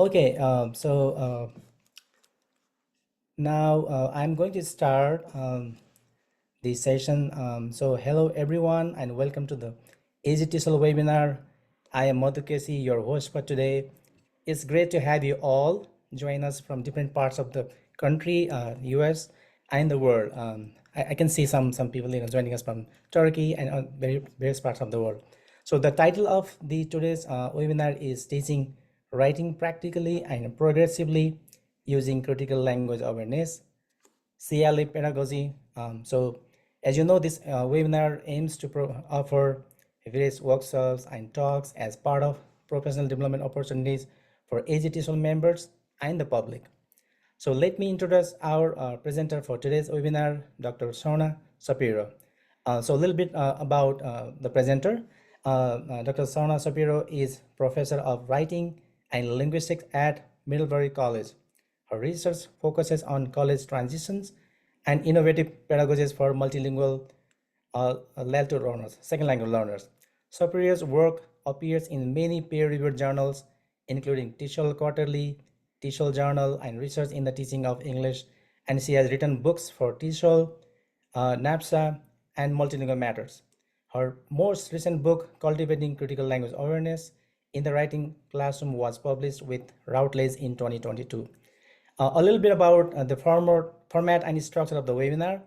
Okay, now I'm going to start the session. So hello everyone and welcome to the AGTSL webinar. I am Madhukesi, your host for today. It's great to have you all join us from different parts of the country, US and the world. I can see some people joining us from Turkey and various parts of the world. So the title of the today's webinar is Teaching Writing Practically and Progressively Using Critical Language Awareness, CLA pedagogy. So as you know, this webinar aims to offer various workshops and talks as part of professional development opportunities for AGTSL members and the public. So let me introduce our presenter for today's webinar, Dr. Sona Shapiro. So a little bit about the presenter. Dr. Sona Shapiro is Professor of Writing and Linguistics at Middlebury College. Her research focuses on college transitions and innovative pedagogies for multilingual LALTO learners, second language learners. Shapiro's work appears in many peer-reviewed journals, including TESOL Quarterly, TESOL Journal, and Research in the Teaching of English, and she has written books for TESOL, NAPSA, and Multilingual Matters. Her most recent book, Cultivating Critical Language Awareness in the Writing Classroom, was published with Routledge in 2022. A little bit about the format and structure of the webinar.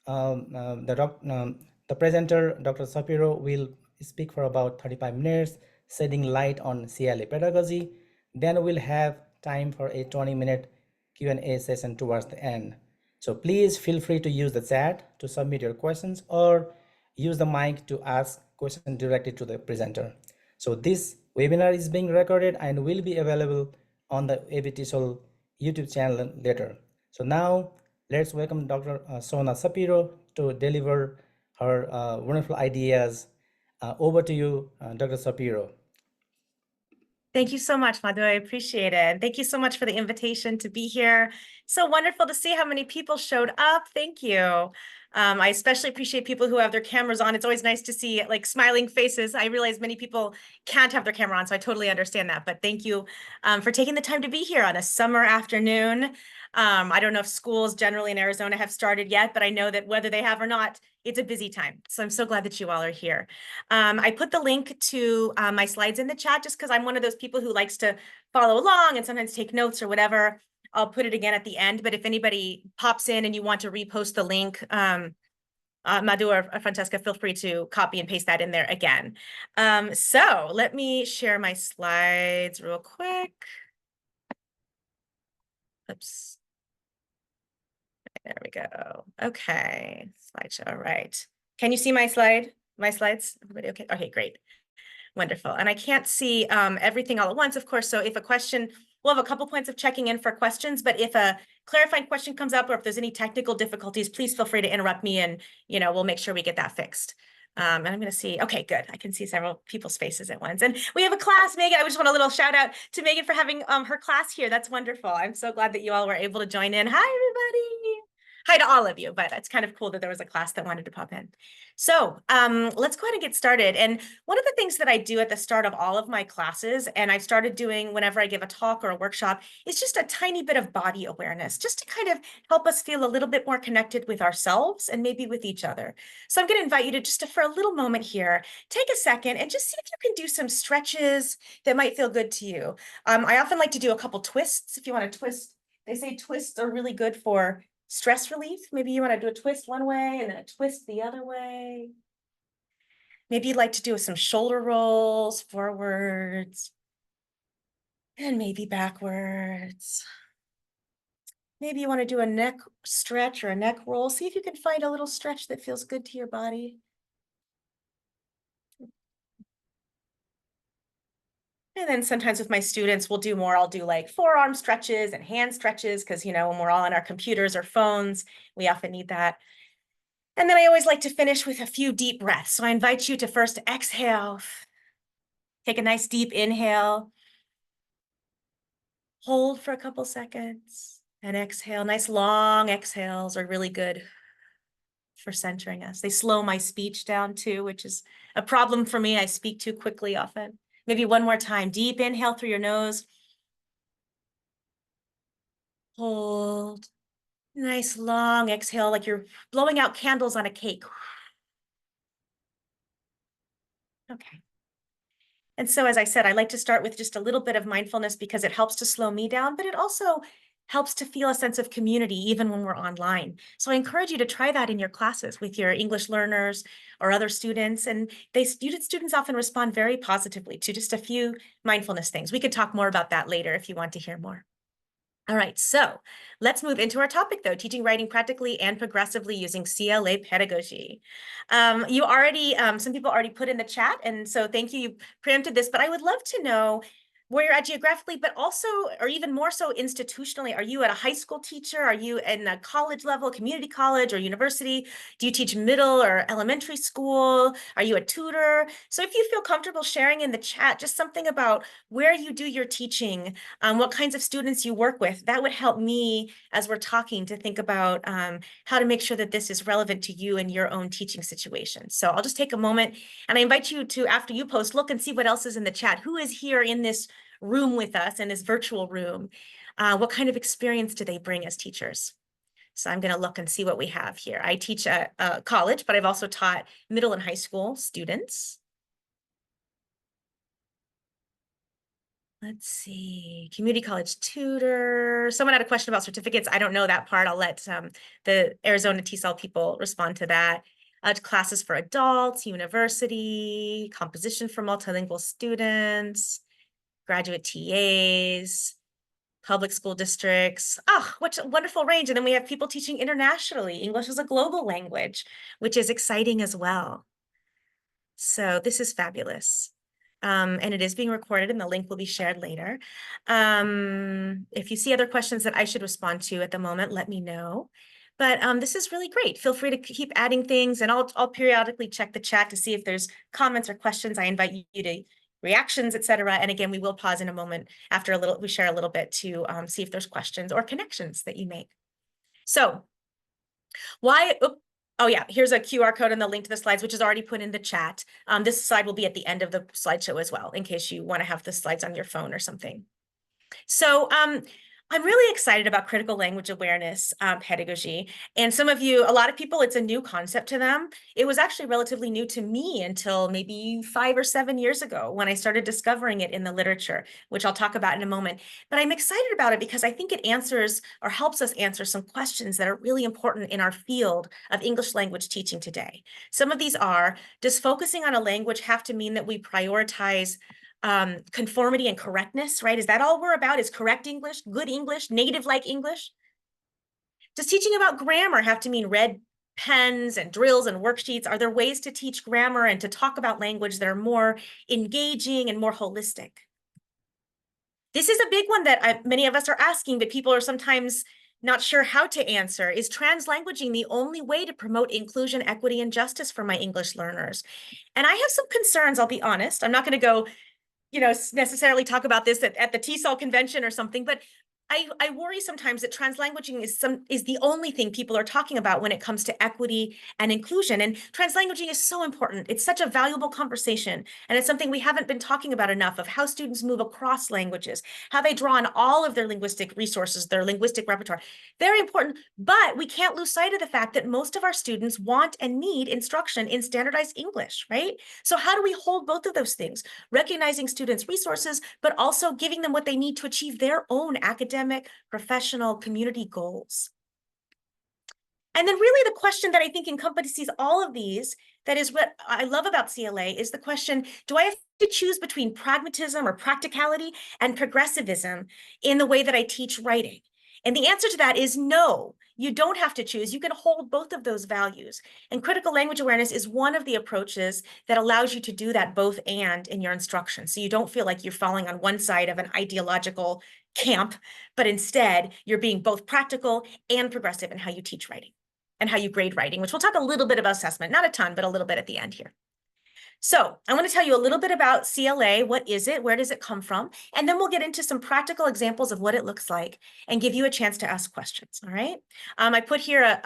The presenter, Dr. Shapiro, will speak for about 35 minutes, shedding light on CLA pedagogy. Then we'll have time for a 20-minute Q&A session towards the end. So please feel free to use the chat to submit your questions or use the mic to ask questions directly to the presenter. So this webinar is being recorded and will be available on the AGTSL YouTube channel later. So now let's welcome Dr. Sona Shapiro to deliver her wonderful ideas. Over to you, Dr. Shapiro. Thank you so much, Madhu. I appreciate it. Thank you so much for the invitation to be here. So wonderful to see how many people showed up. Thank you. I especially appreciate people who have their cameras on. It's always nice to see like smiling faces. I realize many people can't have their camera on, so I totally understand that. But thank you for taking the time to be here on a summer afternoon. I don't know if schools generally in Arizona have started yet, but I know that whether they have or not, it's a busy time. So I'm so glad that you all are here. I put the link to my slides in the chat just because I'm one of those people who likes to follow along and sometimes take notes or whatever. I'll put it again at the end, but if anybody pops in and you want to repost the link, Madhu or Francesca, feel free to copy and paste that in there again. So let me share my slides real quick. Oops. There we go. Okay, slideshow. All right. Can you see my slides? Everybody okay? Okay, great. Wonderful. And I can't see everything all at once, of course. So if a question, we'll have a couple points of checking in for questions, but if a clarifying question comes up or if there's any technical difficulties, please feel free to interrupt me and, we'll make sure we get that fixed. And I'm going to see, okay, good. I can see several people's faces at once. And we have a class, Megan. I just want a little shout out to Megan for having her class here. That's wonderful. I'm so glad that you all were able to join in. Hi, everybody. Hi to all of you, but it's kind of cool that there was a class that wanted to pop in. So let's go ahead and get started. And one of the things that I do at the start of all of my classes, and I've started doing whenever I give a talk or a workshop, is just a tiny bit of body awareness, just to kind of help us feel a little bit more connected with ourselves and maybe with each other. So I'm going to invite you to just for a little moment here, take a second and just see if you can do some stretches that might feel good to you. I often like to do a couple twists. If you want to twist, they say twists are really good for stress relief. Maybe you want to do a twist one way and then a twist the other way. Maybe you'd like to do some shoulder rolls forwards and maybe backwards. Maybe you want to do a neck stretch or a neck roll. See if you can find a little stretch that feels good to your body. And then sometimes with my students, we'll do more. I'll do like forearm stretches and hand stretches because, when we're all on our computers or phones, we often need that. And then I always like to finish with a few deep breaths. So I invite you to first exhale. Take a nice deep inhale. Hold for a couple seconds and exhale. Nice long exhales are really good for centering us. They slow my speech down too, which is a problem for me. I speak too quickly often. Maybe one more time. Deep inhale through your nose. Hold. Nice long exhale, like you're blowing out candles on a cake. Okay. And so, as I said, I like to start with just a little bit of mindfulness because it helps to slow me down, but it also helps to feel a sense of community even when we're online. So I encourage you to try that in your classes with your English learners or other students. And students often respond very positively to just a few mindfulness things. We could talk more about that later if you want to hear more. All right, so let's move into our topic though, teaching writing practically and progressively using CLA pedagogy. Some people already put in the chat, and so thank you, you preempted this, but I would love to know where you're at geographically, but also, or even more so institutionally. Are you at a high school teacher? Are you in a college level, community college or university? Do you teach middle or elementary school? Are you a tutor? So if you feel comfortable sharing in the chat, just something about where you do your teaching, what kinds of students you work with, that would help me as we're talking to think about how to make sure that this is relevant to you in your own teaching situation. So I'll just take a moment and I invite you to, after you post, look and see what else is in the chat. Who is here in this room with us, in this virtual room? What kind of experience do they bring as teachers? So I'm going to look and see what we have here. I teach at college, but I've also taught middle and high school students. Let's see, community college tutor. Someone had a question about certificates. I don't know that part. I'll let the Arizona TESOL people respond to that. Classes for adults, university, composition for multilingual students, graduate TAs, public school districts. Oh, what a wonderful range. And then we have people teaching internationally. English is a global language, which is exciting as well. So this is fabulous. And it is being recorded and the link will be shared later. If you see other questions that I should respond to at the moment, let me know. But this is really great. Feel free to keep adding things and I'll periodically check the chat to see if there's comments or questions. I invite you to reactions, etc. And again, we will pause in a moment after we share a little bit to see if there's questions or connections that you make. So why, oh yeah, here's a QR code and the link to the slides, which is already put in the chat. This slide will be at the end of the slideshow as well, in case you want to have the slides on your phone or something. So I'm really excited about critical language awareness pedagogy. And a lot of people, it's a new concept to them. It was actually relatively new to me until maybe 5 or 7 years ago when I started discovering it in the literature, which I'll talk about in a moment. But I'm excited about it because I think it answers or helps us answer some questions that are really important in our field of English language teaching today. Some of these are, does focusing on a language have to mean that we prioritize conformity and correctness, right? Is that all we're about? Is correct English, good English, native-like English? Does teaching about grammar have to mean red pens and drills and worksheets? Are there ways to teach grammar and to talk about language that are more engaging and more holistic? This is a big one that many of us are asking, but people are sometimes not sure how to answer. Is translanguaging the only way to promote inclusion, equity, and justice for my English learners? And I have some concerns, I'll be honest. I'm not going to go necessarily talk about this at the TESOL convention or something, but I worry sometimes that translanguaging is the only thing people are talking about when it comes to equity and inclusion. And translanguaging is so important. It's such a valuable conversation. And it's something we haven't been talking about enough, of how students move across languages, how they draw on all of their linguistic resources, their linguistic repertoire. Very important, but we can't lose sight of the fact that most of our students want and need instruction in standardized English, right? So how do we hold both of those things? Recognizing students' resources, but also giving them what they need to achieve their own academic, professional, community goals. And then really the question that I think encompasses all of these, that is what I love about CLA, is the question, do I have to choose between pragmatism or practicality and progressivism in the way that I teach writing? And the answer to that is no, you don't have to choose. You can hold both of those values. And critical language awareness is one of the approaches that allows you to do that both and in your instruction. So you don't feel like you're falling on one side of an ideological camp, but instead you're being both practical and progressive in how you teach writing and how you grade writing, which we'll talk a little bit about assessment, not a ton, but a little bit at the end here. So I want to tell you a little bit about CLA. What is it? Where does it come from? And then we'll get into some practical examples of what it looks like and give you a chance to ask questions, all right? I put here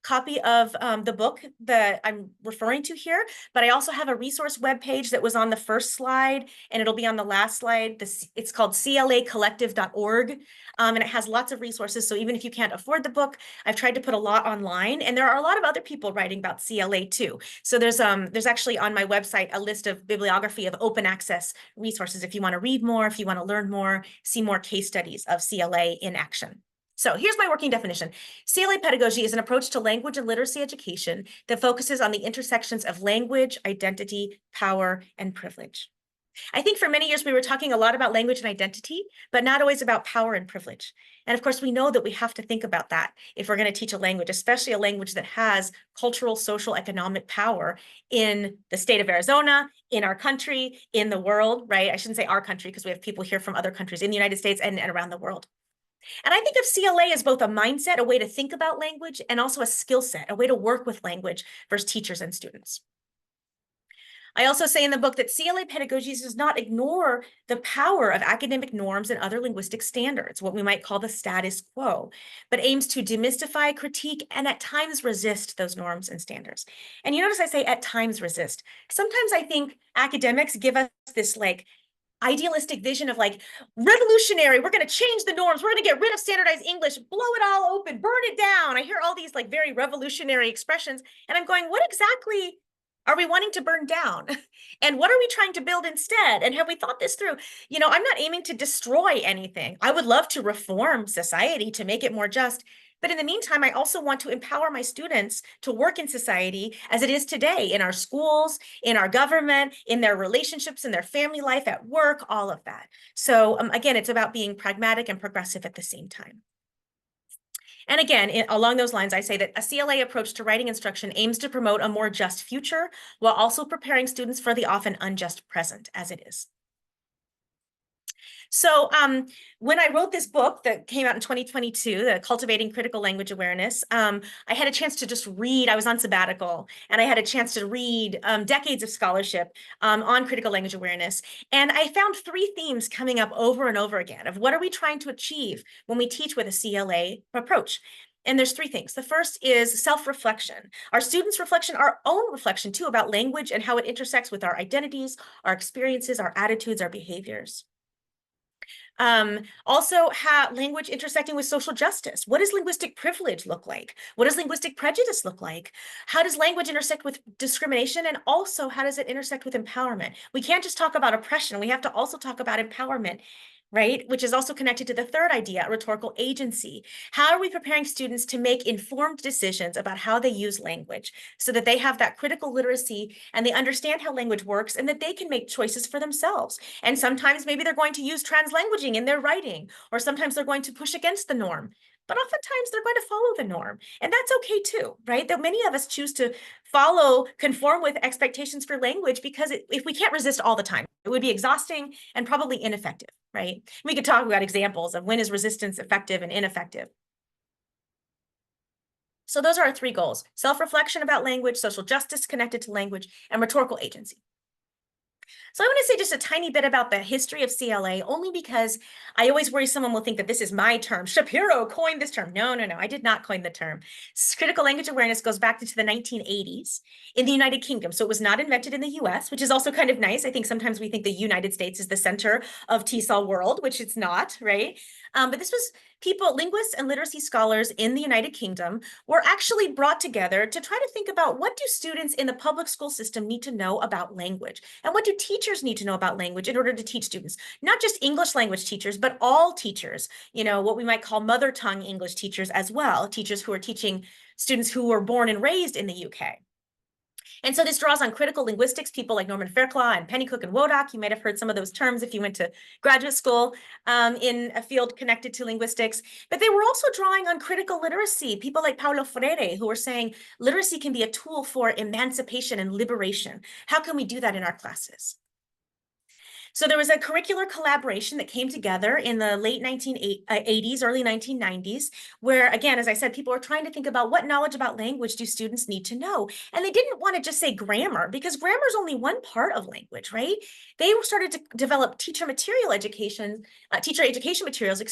copy of the book that I'm referring to here, but I also have a resource webpage that was on the first slide, and it'll be on the last slide. It's called clacollective.org, and it has lots of resources. So even if you can't afford the book, I've tried to put a lot online, and there are a lot of other people writing about CLA too. So there's actually on my website a list of bibliography of open access resources if you want to read more, if you want to learn more, see more case studies of CLA in action. So here's my working definition. CLA pedagogy is an approach to language and literacy education that focuses on the intersections of language, identity, power, and privilege. I think for many years we were talking a lot about language and identity, but not always about power and privilege. And of course, we know that we have to think about that if we're going to teach a language, especially a language that has cultural, social, economic power in the state of Arizona, in our country, in the world, right? I shouldn't say our country because we have people here from other countries in the United States and around the world. And I think of CLA as both a mindset, a way to think about language, and also a skill set, a way to work with language for teachers and students. I also say in the book that CLA pedagogy does not ignore the power of academic norms and other linguistic standards, what we might call the status quo, but aims to demystify, critique, and at times resist those norms and standards. And you notice I say at times resist. Sometimes I think academics give us this like idealistic vision of like revolutionary, we're going to change the norms, we're going to get rid of standardized English, blow it all open, burn it down. I hear all these like very revolutionary expressions, and I'm going, what exactly are we wanting to burn down? And what are we trying to build instead? And have we thought this through? You know, I'm not aiming to destroy anything. I would love to reform society to make it more just. But in the meantime, I also want to empower my students to work in society as it is today, in our schools, in our government, in their relationships, in their family life, at work, all of that. So again, it's about being pragmatic and progressive at the same time. And again, along those lines, I say that a CLA approach to writing instruction aims to promote a more just future while also preparing students for the often unjust present as it is. So when I wrote this book that came out in 2022, the Cultivating Critical Language Awareness, I had a chance to just read. I was on sabbatical, and I had a chance to read decades of scholarship on critical language awareness. And I found three themes coming up over and over again of what are we trying to achieve when we teach with a CLA approach. And there's three things. The first is self-reflection. Our students' reflection, our own reflection too, about language and how it intersects with our identities, our experiences, our attitudes, our behaviors. Also, language intersecting with social justice. What does linguistic privilege look like? What does linguistic prejudice look like? How does language intersect with discrimination? And also, how does it intersect with empowerment? We can't just talk about oppression. We have to also talk about empowerment, right? Which is also connected to the third idea, rhetorical agency. How are we preparing students to make informed decisions about how they use language so that they have that critical literacy and they understand how language works and that they can make choices for themselves? And sometimes maybe they're going to use translanguaging in their writing, or sometimes they're going to push against the norm. But oftentimes they're going to follow the norm. And that's okay too, right? That many of us choose to conform with expectations for language because if we can't resist all the time, it would be exhausting and probably ineffective, right? We could talk about examples of when is resistance effective and ineffective. So those are our three goals: self-reflection about language, social justice connected to language, and rhetorical agency. So I want to say just a tiny bit about the history of CLA, only because I always worry someone will think that this is my term. Shapiro coined this term. No, I did not coin the term. Critical language awareness goes back into the 1980s in the United Kingdom. So it was not invented in the US, which is also kind of nice. I think sometimes we think the United States is the center of TESOL world, which it's not, right? But this was people, linguists and literacy scholars in the United Kingdom were actually brought together to try to think about what do students in the public school system need to know about language, and what do teachers need to know about language in order to teach students, not just English language teachers, but all teachers, you know, what we might call mother tongue English teachers as well, teachers who are teaching students who were born and raised in the UK. And so this draws on critical linguistics, people like Norman Fairclough and Pennycook and Wodak. You might have heard some of those terms if you went to graduate school in a field connected to linguistics. But they were also drawing on critical literacy, people like Paulo Freire, who were saying literacy can be a tool for emancipation and liberation. How can we do that in our classes? So there was a curricular collaboration that came together in the late 1980s, early 1990s, where, again, as I said, people were trying to think about what knowledge about language do students need to know. And they didn't want to just say grammar, because grammar is only one part of language, right? They started to develop teacher education materials,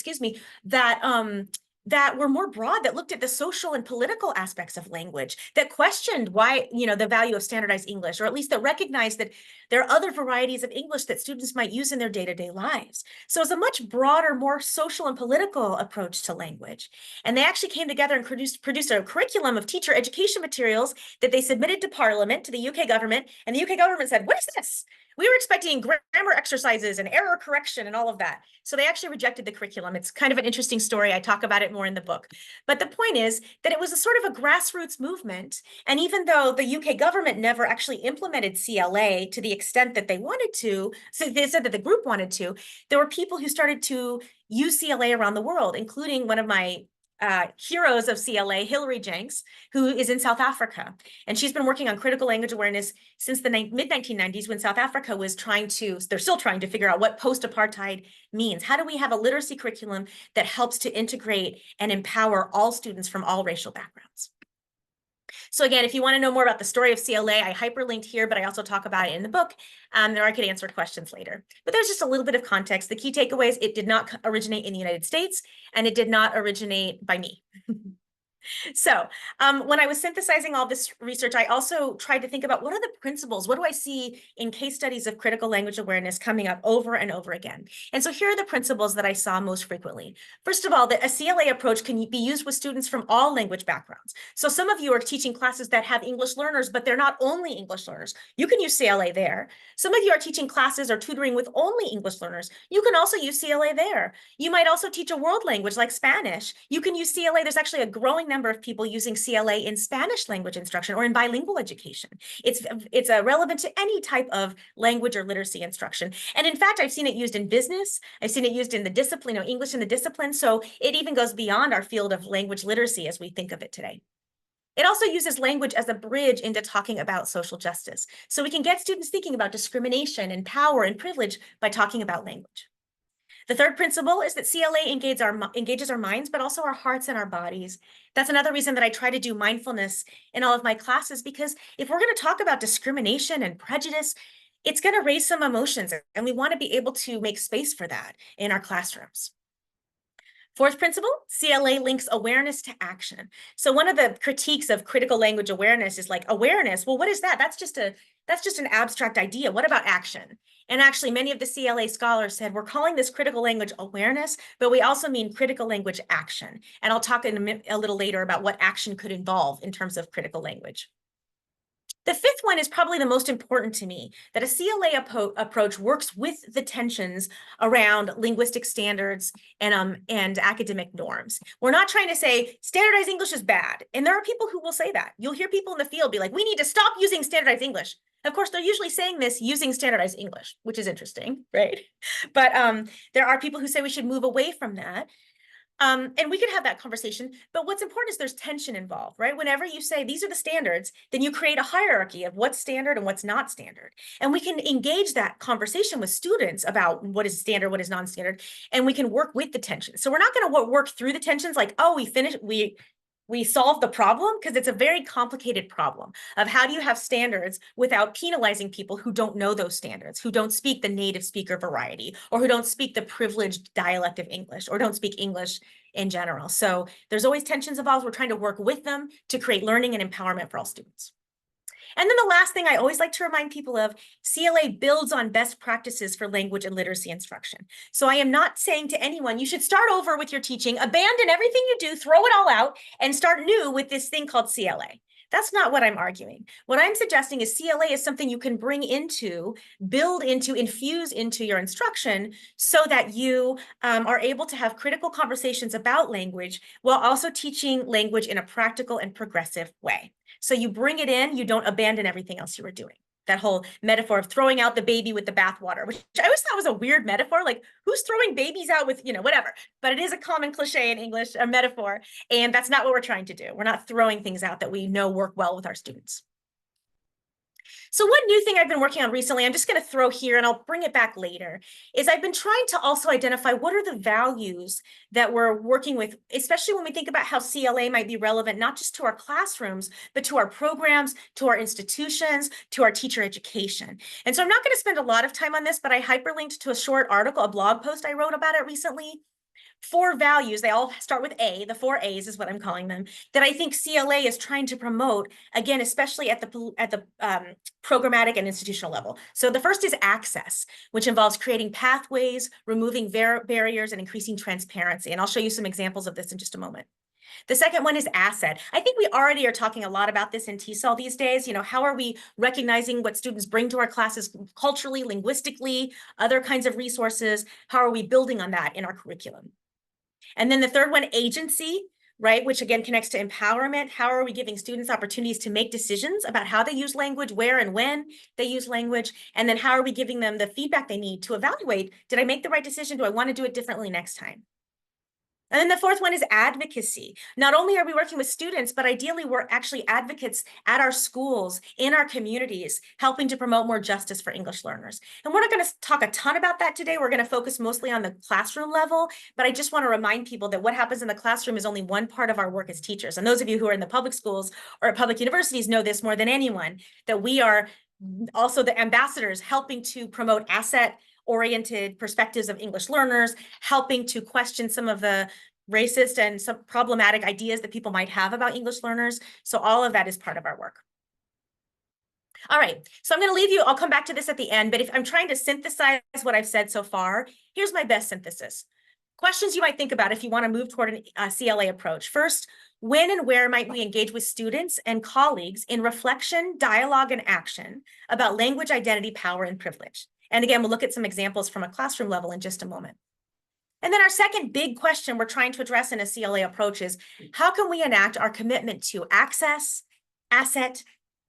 that that were more broad, that looked at the social and political aspects of language, that questioned why, the value of standardized English, or at least that recognized that there are other varieties of English that students might use in their day-to-day lives. So it's a much broader, more social and political approach to language. And they actually came together and produced a curriculum of teacher education materials that they submitted to Parliament, to the UK government, and the UK government said, "What is this? We were expecting grammar exercises and error correction and all of that." So they actually rejected the curriculum. It's kind of an interesting story. I talk about it more in the book. But the point is that it was a sort of a grassroots movement. And even though the UK government never actually implemented CLA to the extent that they wanted to, so they said that the group wanted to, there were people who started to use CLA around the world, including one of my heroes of CLA, Hilary Jenks, who is in South Africa. And she's been working on critical language awareness since the mid-1990s, when South Africa was they're still trying to figure out what post-apartheid means. How do we have a literacy curriculum that helps to integrate and empower all students from all racial backgrounds? So again, if you want to know more about the story of CLA, I hyperlinked here, but I also talk about it in the book, or I could answer questions later. But there's just a little bit of context. The key takeaways: it did not originate in the United States, and it did not originate by me. So when I was synthesizing all this research, I also tried to think about what are the principles? What do I see in case studies of critical language awareness coming up over and over again? And so here are the principles that I saw most frequently. First of all, that a CLA approach can be used with students from all language backgrounds. So some of you are teaching classes that have English learners, but they're not only English learners. You can use CLA there. Some of you are teaching classes or tutoring with only English learners. You can also use CLA there. You might also teach a world language like Spanish. You can use CLA. There's actually a growing number of people using CLA in Spanish language instruction or in bilingual education. It's relevant to any type of language or literacy instruction. And in fact, I've seen it used in business. I've seen it used in the discipline, English in the discipline. So it even goes beyond our field of language literacy as we think of it today. It also uses language as a bridge into talking about social justice. So we can get students thinking about discrimination and power and privilege by talking about language. The third principle is that CLA engages our minds, but also our hearts and our bodies. That's another reason that I try to do mindfulness in all of my classes, because if we're going to talk about discrimination and prejudice, it's going to raise some emotions, and we want to be able to make space for that in our classrooms. Fourth principle, CLA links awareness to action. So one of the critiques of critical language awareness is like, awareness, well, what is that? That's just an abstract idea. What about action? And actually, many of the CLA scholars said, we're calling this critical language awareness, but we also mean critical language action. And I'll talk in a little later about what action could involve in terms of critical language. The fifth one is probably the most important to me, that a CLA approach works with the tensions around linguistic standards and academic norms. We're not trying to say standardized English is bad. And there are people who will say that. You'll hear people in the field be like, we need to stop using standardized English. Of course, they're usually saying this using standardized English, which is interesting, right? But there are people who say we should move away from that. And we can have that conversation, but what's important is there's tension involved, right? Whenever you say these are the standards, then you create a hierarchy of what's standard and what's not standard. And we can engage that conversation with students about what is standard, what is non-standard, and we can work with the tension. So we're not going to work through the tensions like, oh, we solved the problem, because it's a very complicated problem of how do you have standards without penalizing people who don't know those standards, who don't speak the native speaker variety, or who don't speak the privileged dialect of English, or don't speak English in general. So there's always tensions involved. We're trying to work with them to create learning and empowerment for all students. And then the last thing I always like to remind people of, CLA builds on best practices for language and literacy instruction. So I am not saying to anyone, you should start over with your teaching, abandon everything you do, throw it all out, and start new with this thing called CLA. That's not what I'm arguing. What I'm suggesting is CLA is something you can bring into, build into, infuse into your instruction so that you are able to have critical conversations about language while also teaching language in a practical and progressive way. So you bring it in, you don't abandon everything else you were doing. That whole metaphor of throwing out the baby with the bathwater, which I always thought was a weird metaphor. Like, who's throwing babies out with, whatever. But it is a common cliche in English, a metaphor. And that's not what we're trying to do. We're not throwing things out that we know work well with our students. So one new thing I've been working on recently, I'm just going to throw here and I'll bring it back later, is I've been trying to also identify what are the values that we're working with, especially when we think about how CLA might be relevant, not just to our classrooms, but to our programs, to our institutions, to our teacher education. And so I'm not going to spend a lot of time on this, but I hyperlinked to a short article, a blog post I wrote about it recently. four values, they all start with A, the four A's is what I'm calling them, that I think CLA is trying to promote, again, especially at the programmatic and institutional level. So the first is access, which involves creating pathways, removing barriers, and increasing transparency. And I'll show you some examples of this in just a moment. The second one is asset. I think we already are talking a lot about this in TESOL these days. You know, how are we recognizing what students bring to our classes culturally, linguistically, other kinds of resources? How are we building on that in our curriculum? And then the third one, agency, right, which again connects to empowerment. How are we giving students opportunities to make decisions about how they use language, where and when they use language? And then how are we giving them the feedback they need to evaluate, did I make the right decision? Do I want to do it differently next time? And then the fourth one is advocacy. Not only are we working with students, but ideally we're actually advocates at our schools, in our communities, helping to promote more justice for English learners. And we're not going to talk a ton about that today. We're going to focus mostly on the classroom level, but I just want to remind people that what happens in the classroom is only one part of our work as teachers. And those of you who are in the public schools or at public universities know this more than anyone, that we are also the ambassadors helping to promote asset-oriented perspectives of English learners, helping to question some of the racist and some problematic ideas that people might have about English learners. So all of that is part of our work. All right, so I'm going to leave you, I'll come back to this at the end, but if I'm trying to synthesize what I've said so far, here's my best synthesis. Questions you might think about if you want to move toward a CLA approach. First, when and where might we engage with students and colleagues in reflection, dialogue, and action about language, identity, power, and privilege? And again, we'll look at some examples from a classroom level in just a moment. And then our second big question we're trying to address in a CLA approach is, how can we enact our commitment to access, asset,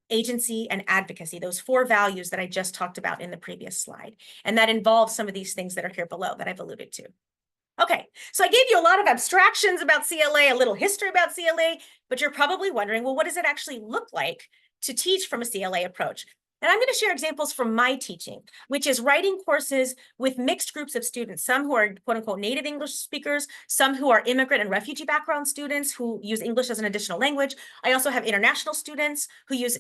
agency, and advocacy, those four values that I just talked about in the previous slide? And that involves some of these things that are here below that I've alluded to. Okay, so I gave you a lot of abstractions about CLA, a little history about CLA, but you're probably wondering, well, what does it actually look like to teach from a CLA approach? And I'm going to share examples from my teaching, which is writing courses with mixed groups of students, some who are quote unquote native English speakers, some who are immigrant and refugee background students who use English as an additional language. I also have international students who use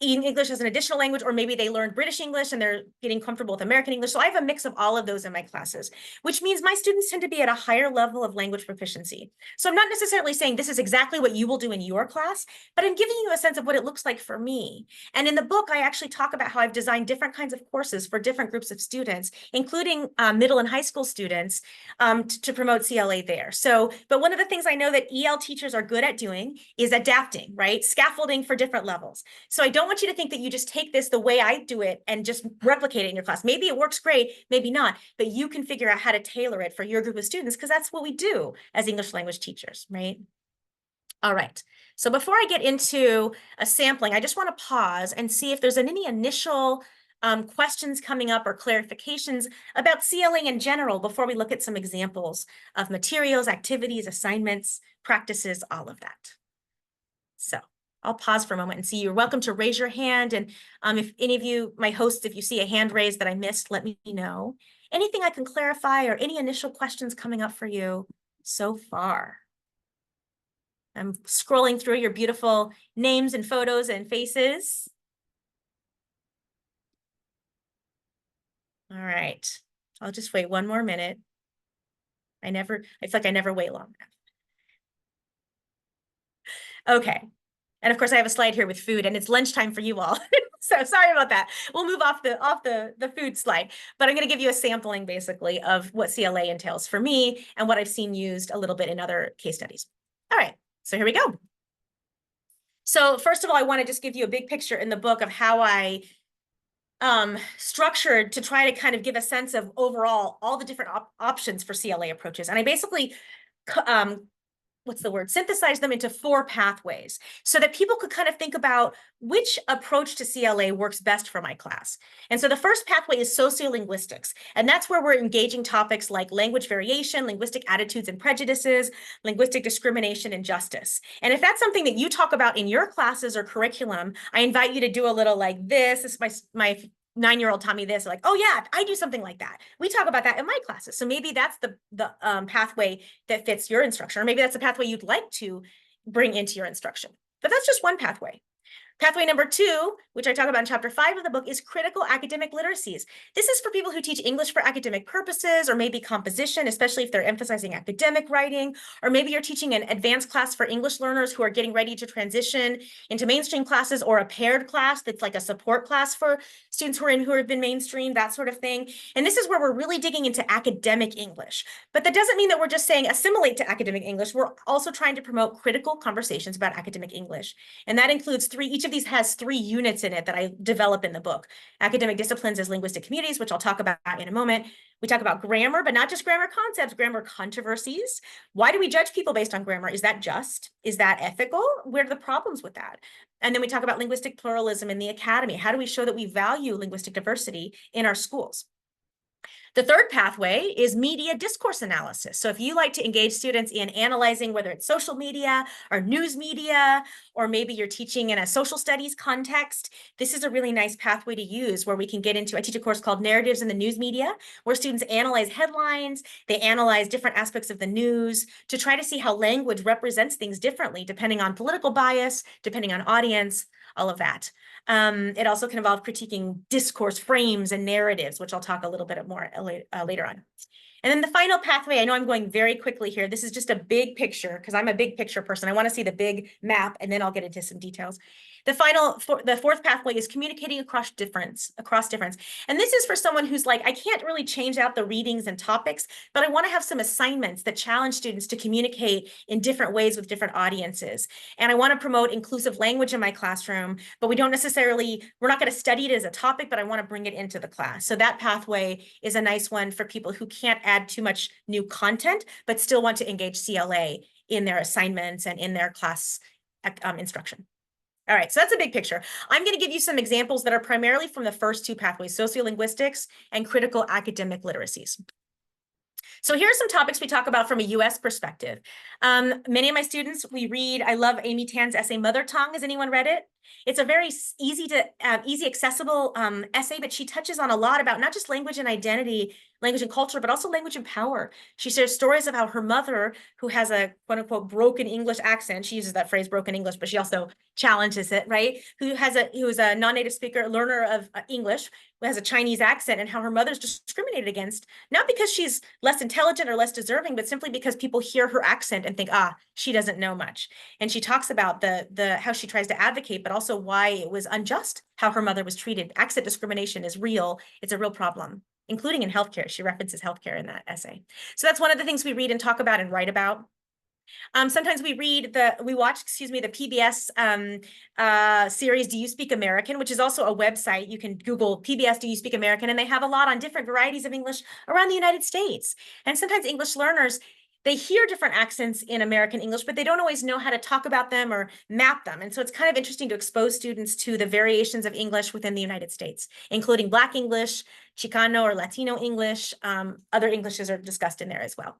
English as an additional language, or maybe they learned British English and they're getting comfortable with American English. So I have a mix of all of those in my classes, which means my students tend to be at a higher level of language proficiency. So I'm not necessarily saying this is exactly what you will do in your class, but I'm giving you a sense of what it looks like for me. And in the book, I actually talk about how I've designed different kinds of courses for different groups of students, including middle and high school students, to promote CLA there. So, but one of the things I know that EL teachers are good at doing is adapting, right? Scaffolding for different levels. So I don't want you to think that you just take this the way I do it and just replicate it in your class. Maybe it works great, maybe not, but you can figure out how to tailor it for your group of students, because that's what we do as English language teachers, right? All right, so before I get into a sampling, I just want to pause and see if there's any initial questions coming up or clarifications about CLA in general before we look at some examples of materials, activities, assignments, practices, all of that. So I'll pause for a moment and see. You're welcome to raise your hand. And if any of you, my hosts, if you see a hand raised that I missed, let me know. Anything I can clarify or any initial questions coming up for you so far? I'm scrolling through your beautiful names and photos and faces. All right, I'll just wait one more minute. I feel like I never wait long enough. Okay. And of course, I have a slide here with food, and it's lunchtime for you all. So sorry about that. We'll move off the food slide, but I'm going to give you a sampling basically of what CLA entails for me and what I've seen used a little bit in other case studies. All right, so here we go. So first of all, I want to just give you a big picture in the book of how I structured to try to kind of give a sense of overall all the different options for CLA approaches. And I basically synthesize them into four pathways so that people could kind of think about which approach to CLA works best for my class. And so the first pathway is sociolinguistics, and that's where we're engaging topics like language variation, linguistic attitudes and prejudices, linguistic discrimination, and justice. And if that's something that you talk about in your classes or curriculum, I invite you to do a little like this. This is my 9-year-old taught me this, like, oh yeah, I do something like that. We talk about that in my classes. So maybe that's the pathway that fits your instruction, or maybe that's the pathway you'd like to bring into your instruction. But that's just one pathway. Pathway number 2, which I talk about in chapter 5 of the book, is critical academic literacies. This is for people who teach English for academic purposes, or maybe composition, especially if they're emphasizing academic writing, or maybe you're teaching an advanced class for English learners who are getting ready to transition into mainstream classes, or a paired class that's like a support class for students who have been mainstream, that sort of thing. And this is where we're really digging into academic English. But that doesn't mean that we're just saying assimilate to academic English. We're also trying to promote critical conversations about academic English. And that includes each of these has 3 units in it that I develop in the book. Academic disciplines as linguistic communities, which I'll talk about in a moment. We talk about grammar, but not just grammar concepts, grammar controversies. Why do we judge people based on grammar? Is that just? Is that ethical? Where are the problems with that? And then we talk about linguistic pluralism in the academy. How do we show that we value linguistic diversity in our schools? The third pathway is media discourse analysis. So if you like to engage students in analyzing whether it's social media or news media, or maybe you're teaching in a social studies context, this is a really nice pathway to use where we can get into, I teach a course called Narratives in the News Media, where students analyze headlines, they analyze different aspects of the news to try to see how language represents things differently, depending on political bias, depending on audience, all of that. It also can involve critiquing discourse frames and narratives, which I'll talk a little bit more later on. And then the final pathway, I know I'm going very quickly here. This is just a big picture because I'm a big picture person. I want to see the big map, and then I'll get into some details. The fourth pathway is communicating across difference. And this is for someone who's like, I can't really change out the readings and topics, but I want to have some assignments that challenge students to communicate in different ways with different audiences. And I want to promote inclusive language in my classroom, but we're not going to study it as a topic, but I want to bring it into the class. So that pathway is a nice one for people who can't add too much new content, but still want to engage CLA in their assignments and in their class instruction. All right, so that's a big picture. I'm going to give you some examples that are primarily from the first 2 pathways, sociolinguistics and critical academic literacies. So here are some topics we talk about from a US perspective. Many of my students, I love Amy Tan's essay, Mother Tongue. Has anyone read it? It's a very easy accessible essay, but she touches on a lot about not just language and identity, language and culture, but also language and power. She shares stories of how her mother, who has a quote unquote broken English accent, she uses that phrase broken English, but she also challenges it, right? Who is a non-native speaker, learner of English, who has a Chinese accent, and how her mother's discriminated against, not because she's less intelligent or less deserving, but simply because people hear her accent and think, she doesn't know much. And she talks about how she tries to advocate, but also why it was unjust how her mother was treated. Accent discrimination is real. It's a real problem, including in healthcare. She references healthcare in that essay. So that's one of the things we read and talk about and write about. Sometimes we watch the PBS series, Do You Speak American, which is also a website. You can Google PBS, Do You Speak American? And they have a lot on different varieties of English around the United States. And sometimes English learners, they hear different accents in American English, but they don't always know how to talk about them or map them. And so it's kind of interesting to expose students to the variations of English within the United States, including Black English, Chicano or Latino English. Other Englishes are discussed in there as well.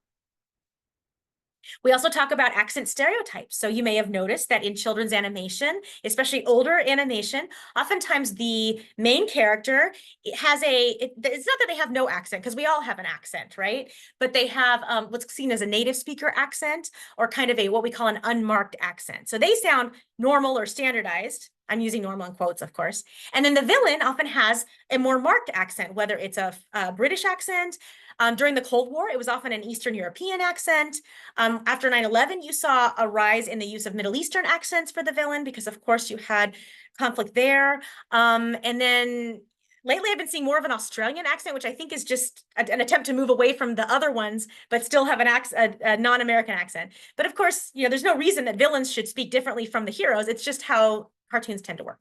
We also talk about accent stereotypes. So you may have noticed that in children's animation, especially older animation, oftentimes the main character it's not that they have no accent, because we all have an accent, right? But they have what's seen as a native speaker accent, or kind of what we call an unmarked accent. So they sound normal or standardized. I'm using normal in quotes, of course. And then the villain often has a more marked accent, whether it's a British accent. During the Cold War, it was often an Eastern European accent. After 9/11, you saw a rise in the use of Middle Eastern accents for the villain, because of course you had conflict there. And then lately I've been seeing more of an Australian accent, which I think is just an attempt to move away from the other ones, but still have a non-American accent. But of course, there's no reason that villains should speak differently from the heroes. It's just how cartoons tend to work.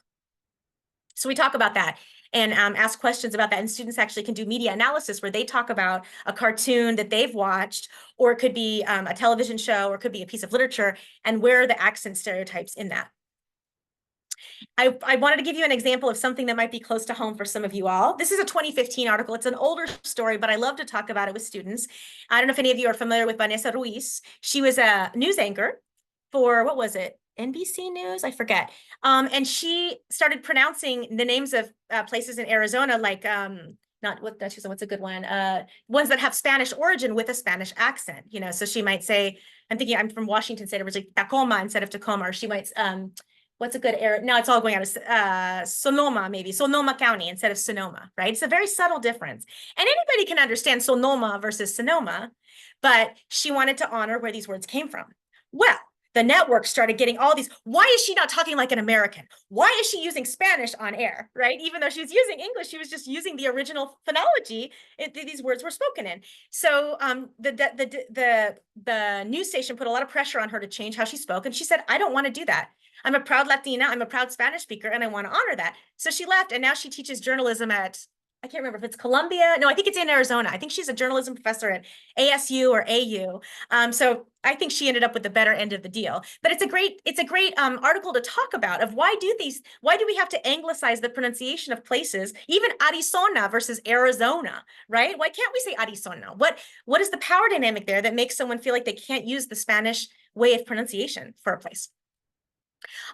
So we talk about that and ask questions about that. And students actually can do media analysis where they talk about a cartoon that they've watched, or it could be a television show, or it could be a piece of literature, and where are the accent stereotypes in that. I wanted to give you an example of something that might be close to home for some of you all. This is a 2015 article. It's an older story, but I love to talk about it with students. I don't know if any of you are familiar with Vanessa Ruiz. She was a news anchor for, what was it? NBC News, I forget. And she started pronouncing the names of places in Arizona, like what's a good one? Ones that have Spanish origin with a Spanish accent. So she might say, I'm from Washington State originally, Tacoma instead of Tacoma, or she might what's a good area? Now it's all going out of Sonoma, maybe Sonoma County instead of Sonoma, right? It's a very subtle difference. And anybody can understand Sonoma versus Sonoma, but she wanted to honor where these words came from. Well, the network started getting all these. Why is she not talking like an American? Why is she using Spanish on air, right? Even though she was using English, she was just using the original phonology these words were spoken in. So the news station put a lot of pressure on her to change how she spoke. And she said, I don't want to do that. I'm a proud Latina. I'm a proud Spanish speaker, and I want to honor that. So she left, and now she teaches journalism at, I can't remember if it's Columbia. No, I think it's in Arizona. I think she's a journalism professor at ASU or AU. So I think she ended up with the better end of the deal. But it's a great article to talk about of why do we have to anglicize the pronunciation of places, even Arizona versus Arizona, right? Why can't we say Arizona? What is the power dynamic there that makes someone feel like they can't use the Spanish way of pronunciation for a place?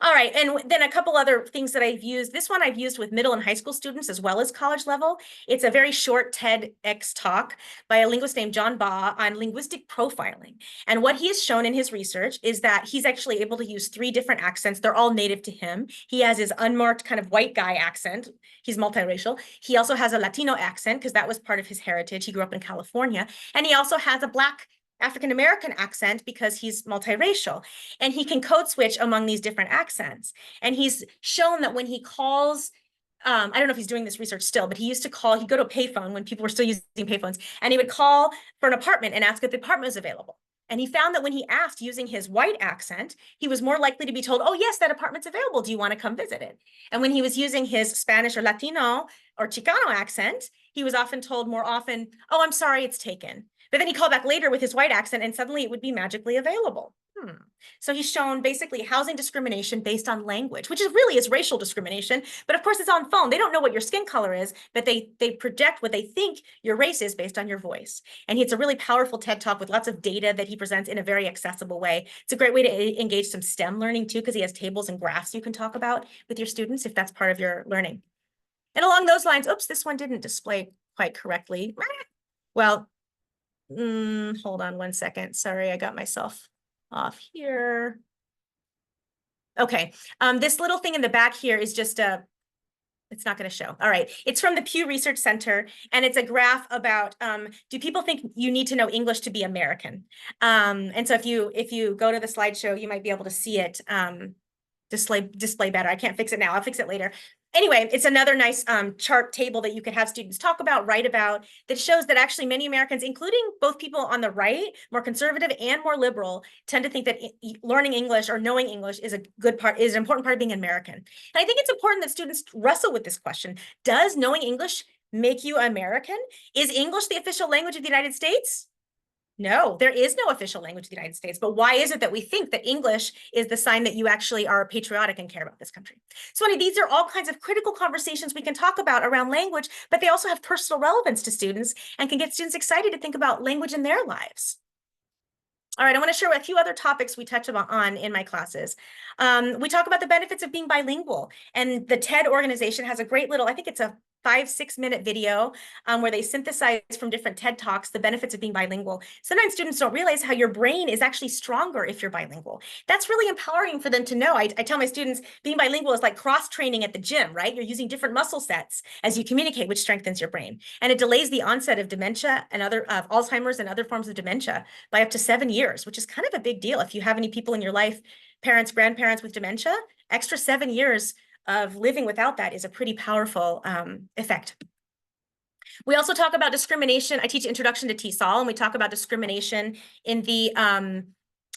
All right, and then a couple other things that I've used. This one I've used with middle and high school students as well as college level. It's a very short TEDx talk by a linguist named John Baugh on linguistic profiling. And what he has shown in his research is that he's actually able to use 3 different accents. They're all native to him. He has his unmarked kind of white guy accent. He's multiracial. He also has a Latino accent because that was part of his heritage. He grew up in California. And he also has a Black African-American accent because he's multiracial, and he can code switch among these different accents. And he's shown that when he calls, I don't know if he's doing this research still, but he used to call, he'd go to a payphone when people were still using payphones, and he would call for an apartment and ask if the apartment was available. And he found that when he asked using his white accent, he was more likely to be told, oh, yes, that apartment's available. Do you want to come visit it? And when he was using his Spanish or Latino or Chicano accent, he was often told more often, oh, I'm sorry, it's taken. But then he called back later with his white accent and suddenly it would be magically available. So he's shown basically housing discrimination based on language, which is racial discrimination. But of course, it's on phone. They don't know what your skin color is, but they project what they think your race is based on your voice. And it's a really powerful TED Talk with lots of data that he presents in a very accessible way. It's a great way to engage some STEM learning too, because he has tables and graphs you can talk about with your students if that's part of your learning. And along those lines, oops, this one didn't display quite correctly. Well, hold on one second. Sorry, I got myself off here. Okay, this little thing in the back here is just it's not going to show. All right, it's from the Pew Research Center, and it's a graph about do people think you need to know English to be American? And so if you go to the slideshow, you might be able to see it display better. I can't fix it now. I'll fix it later. Anyway, it's another nice chart table that you could have students talk about, write about, that shows that actually many Americans, including both people on the right, more conservative and more liberal, tend to think that learning English or knowing English is an important part of being American. And I think it's important that students wrestle with this question. Does knowing English make you American? Is English the official language of the United States? No, there is no official language of the United States. But why is it that we think that English is the sign that you actually are patriotic and care about this country? So these are all kinds of critical conversations we can talk about around language, but they also have personal relevance to students and can get students excited to think about language in their lives. All right, I want to share a few other topics we touch on in my classes. We talk about the benefits of being bilingual, and the TED organization has a great little, I think it's a 5-6 minute video where they synthesize from different TED Talks the benefits of being bilingual. Sometimes students don't realize how your brain is actually stronger if you're bilingual. That's really empowering for them to know. I tell my students being bilingual is like cross training at the gym, right? You're using different muscle sets as you communicate, which strengthens your brain. And it delays the onset of dementia and Alzheimer's and other forms of dementia by up to 7 years, which is kind of a big deal. If you have any people in your life, parents, grandparents with dementia, extra 7 years of living without that is a pretty powerful effect. We also talk about discrimination. I teach Introduction to TESOL, and we talk about discrimination in the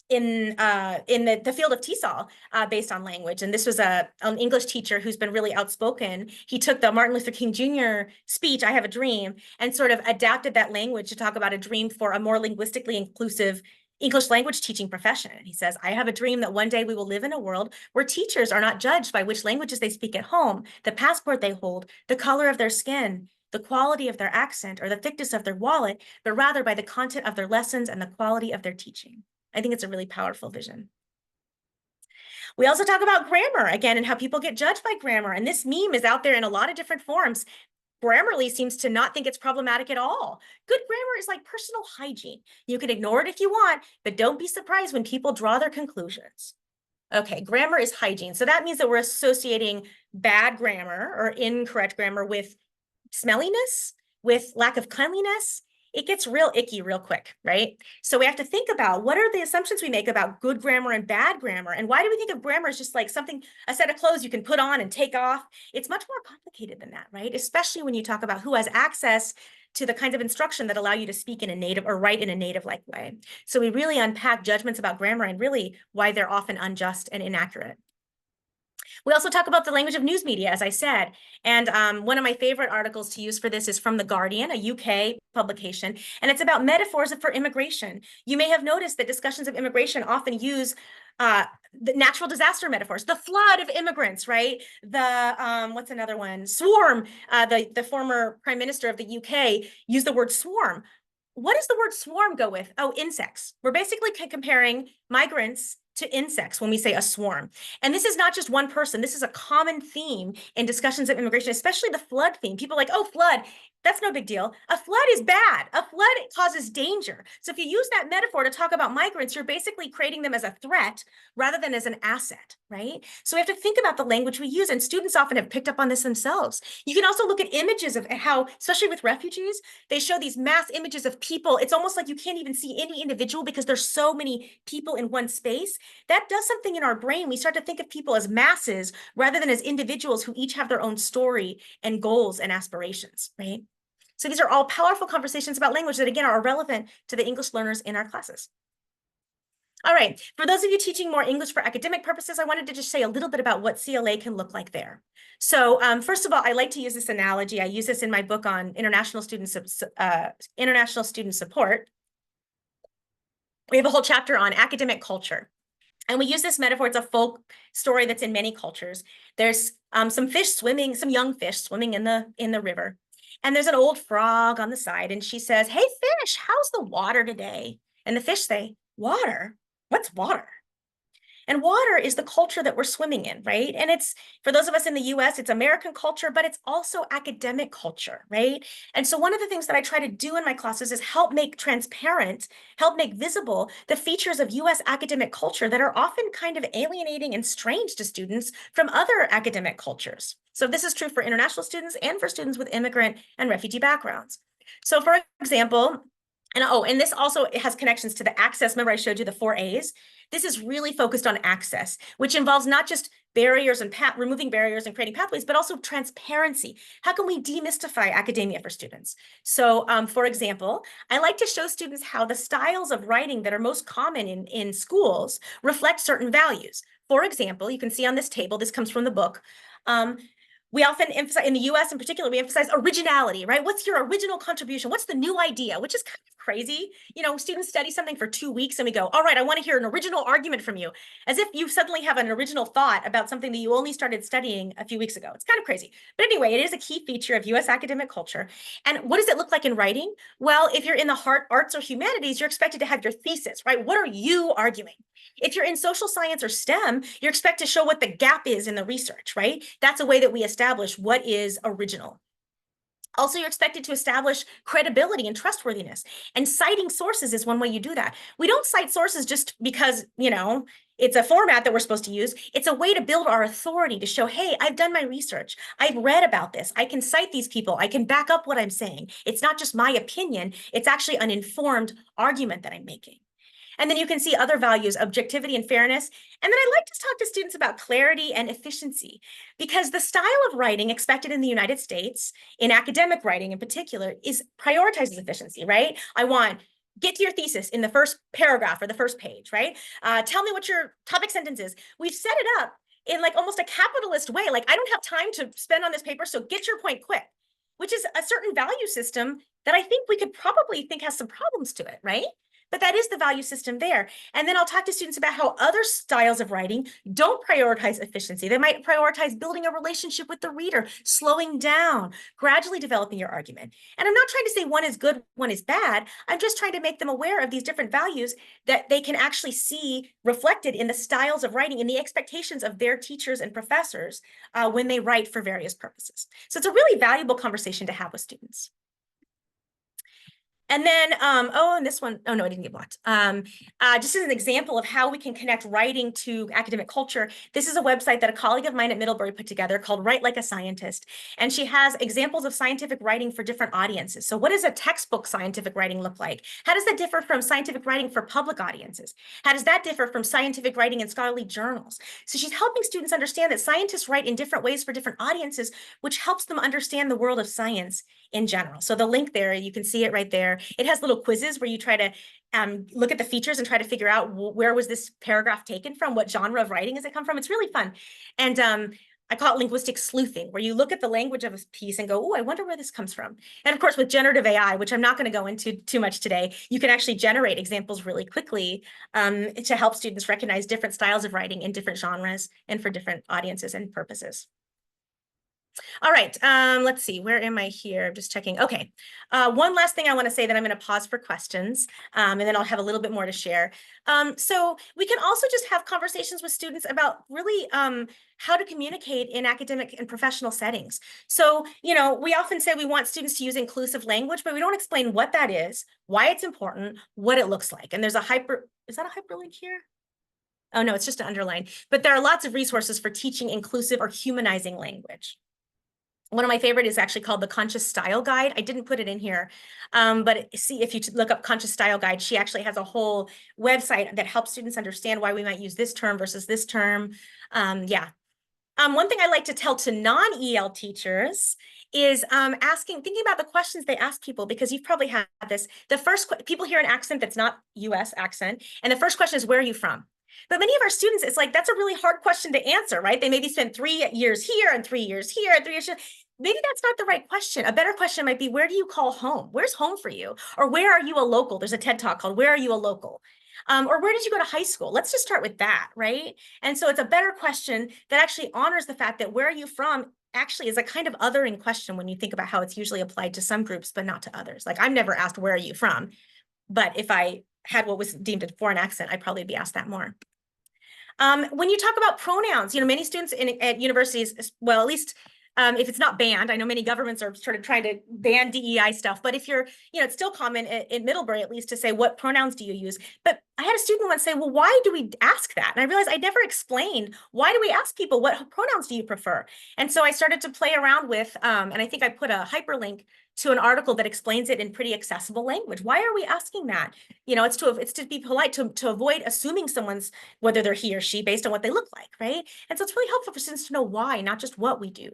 field of TESOL based on language. And this was an English teacher who's been really outspoken. He took the Martin Luther King Jr. speech, I Have a Dream, and sort of adapted that language to talk about a dream for a more linguistically inclusive English language teaching profession. And he says, I have a dream that one day we will live in a world where teachers are not judged by which languages they speak at home, the passport they hold, the color of their skin, the quality of their accent, or the thickness of their wallet, but rather by the content of their lessons and the quality of their teaching. I think it's a really powerful vision. We also talk about grammar again and how people get judged by grammar. And this meme is out there in a lot of different forms. Grammarly seems to not think it's problematic at all. Good grammar is like personal hygiene. You can ignore it if you want, but don't be surprised when people draw their conclusions. Okay, grammar is hygiene. So that means that we're associating bad grammar or incorrect grammar with smelliness, with lack of cleanliness. It gets real icky real quick, right? So we have to think about what are the assumptions we make about good grammar and bad grammar, and why do we think of grammar as just like something, a set of clothes you can put on and take off? It's much more complicated than that, right? Especially when you talk about who has access to the kinds of instruction that allow you to speak in a native or write in a native-like way. So we really unpack judgments about grammar and really why they're often unjust and inaccurate. We also talk about the language of news media, as I said. And one of my favorite articles to use for this is from The Guardian, a UK publication, and it's about metaphors for immigration. You may have noticed that discussions of immigration often use the natural disaster metaphors, the flood of immigrants, right? The, what's another one? Swarm. The former prime minister of the UK used the word swarm. What does the word swarm go with? Oh, insects. We're basically comparing migrants to insects when we say a swarm. And this is not just one person. This is a common theme in discussions of immigration, especially the flood theme. People are like, oh, flood, that's no big deal. A flood is bad. A flood causes danger. So if you use that metaphor to talk about migrants, you're basically creating them as a threat rather than as an asset, right? So we have to think about the language we use, and students often have picked up on this themselves. You can also look at images of how, especially with refugees, they show these mass images of people. It's almost like you can't even see any individual because there's so many people in one space. That does something in our brain. We start to think of people as masses rather than as individuals who each have their own story and goals and aspirations, right? So these are all powerful conversations about language that, again, are relevant to the English learners in our classes. All right, for those of you teaching more English for academic purposes, I wanted to just say a little bit about what CLA can look like there. So first of all, I like to use this analogy. I use this in my book on international student support. We have a whole chapter on academic culture. And we use this metaphor. It's a folk story that's in many cultures. There's some fish swimming, some young fish swimming in the river. And there's an old frog on the side. And she says, hey, fish, how's the water today? And the fish say, water? What's water? And water is the culture that we're swimming in, right? And it's, for those of us in the US, it's American culture, but it's also academic culture, right? And so one of the things that I try to do in my classes is help make transparent, help make visible the features of US academic culture that are often kind of alienating and strange to students from other academic cultures. So this is true for international students and for students with immigrant and refugee backgrounds. So for example, and this also has connections to the access. Remember, I showed you the 4 A's. This is really focused on access, which involves not just barriers and removing barriers and creating pathways, but also transparency. How can we demystify academia for students? So, for example, I like to show students how the styles of writing that are most common in schools reflect certain values. For example, you can see on this table, this comes from the book. We often emphasize, in the US in particular, we emphasize originality, right? What's your original contribution? What's the new idea? Which is kind of crazy. You know, students study something for 2 weeks and we go, all right, I want to hear an original argument from you, as if you suddenly have an original thought about something that you only started studying a few weeks ago. It's kind of crazy. But anyway, it is a key feature of US academic culture. And what does it look like in writing? Well, if you're in the arts or humanities, you're expected to have your thesis, right? What are you arguing? If you're in social science or STEM, you're expected to show what the gap is in the research, right? That's a way that we establish what is original. Also, you're expected to establish credibility and trustworthiness. And citing sources is one way you do that. We don't cite sources just because, you know, it's a format that we're supposed to use. It's a way to build our authority, to show, hey, I've done my research. I've read about this. I can cite these people. I can back up what I'm saying. It's not just my opinion. It's actually an informed argument that I'm making. And then you can see other values, objectivity and fairness. And then I like to talk to students about clarity and efficiency, because the style of writing expected in the United States, in academic writing in particular, is prioritizes efficiency, right? I want, get to your thesis in the first paragraph or the first page, right? Tell me what your topic sentence is. We've set it up in like almost a capitalist way. Like, I don't have time to spend on this paper, so get your point quick, which is a certain value system that I think we could probably think has some problems to it, right? But that is the value system there. And then I'll talk to students about how other styles of writing don't prioritize efficiency. They might prioritize building a relationship with the reader, slowing down, gradually developing your argument. And I'm not trying to say one is good, one is bad. I'm just trying to make them aware of these different values that they can actually see reflected in the styles of writing, in the expectations of their teachers and professors when they write for various purposes. So it's a really valuable conversation to have with students. And then, oh, and this one, oh no, I didn't get blocked. Just as an example of how we can connect writing to academic culture, this is a website that a colleague of mine at Middlebury put together called Write Like a Scientist. And she has examples of scientific writing for different audiences. So what does a textbook scientific writing look like? How does that differ from scientific writing for public audiences? How does that differ from scientific writing in scholarly journals? So she's helping students understand that scientists write in different ways for different audiences, which helps them understand the world of science in general. So the link there, you can see it right there. It has little quizzes where you try to look at the features and try to figure out where was this paragraph taken from, what genre of writing does it come from. It's really fun. And I call it linguistic sleuthing, where you look at the language of a piece and go, oh, I wonder where this comes from. And of course, with generative AI, which I'm not going to go into too much today, you can actually generate examples really quickly to help students recognize different styles of writing in different genres and for different audiences and purposes. All right, let's see, where am I here? I'm just checking. Okay, one last thing I want to say, that I'm going to pause for questions, and then I'll have a little bit more to share. So we can also just have conversations with students about really how to communicate in academic and professional settings. So, you know, we often say we want students to use inclusive language, but we don't explain what that is, why it's important, what it looks like. And there's a is that a hyperlink here? Oh, no, it's just an underline. But there are lots of resources for teaching inclusive or humanizing language. One of my favorite is actually called the Conscious Style Guide. I didn't put it in here, but see, if you look up Conscious Style Guide, she actually has a whole website that helps students understand why we might use this term versus this term. Yeah. One thing I like to tell to non-EL teachers is thinking about the questions they ask people, because you've probably had this. The first, people hear an accent that's not US accent, and the first question is, where are you from? But many of our students, it's like, that's a really hard question to answer, right? They maybe spent 3 years here and 3 years here and 3 years here. Maybe that's not the right question. A better question might be, where do you call home? Where's home for you? Or where are you a local? There's a TED Talk called Where Are You a Local? Or where did you go to high school? Let's just start with that, right? And so it's a better question that actually honors the fact that where are you from actually is a kind of othering question when you think about how it's usually applied to some groups, but not to others. Like, I'm never asked, where are you from? But if I had what was deemed a foreign accent, I'd probably be asked that more. When you talk about pronouns, you know, many students at universities, well, at least if it's not banned, I know many governments are sort of trying to ban DEI stuff, but if you're, you know, it's still common in Middlebury, at least, to say, what pronouns do you use? But I had a student once say, well, why do we ask that? And I realized I never explained, why do we ask people, what pronouns do you prefer? And so I started to play around with, and I think I put a hyperlink to an article that explains it in pretty accessible language. Why are we asking that? You know, it's to be polite, to avoid assuming someone's, whether they're he or she, based on what they look like, right? And so it's really helpful for students to know why, not just what we do.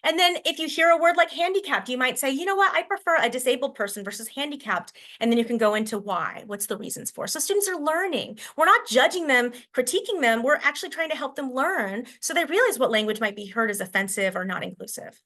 And then if you hear a word like handicapped, you might say, you know what, I prefer a disabled person versus handicapped. And then you can go into why, what's the reasons for. So students are learning. We're not judging them, critiquing them. We're actually trying to help them learn so they realize what language might be heard as offensive or not inclusive.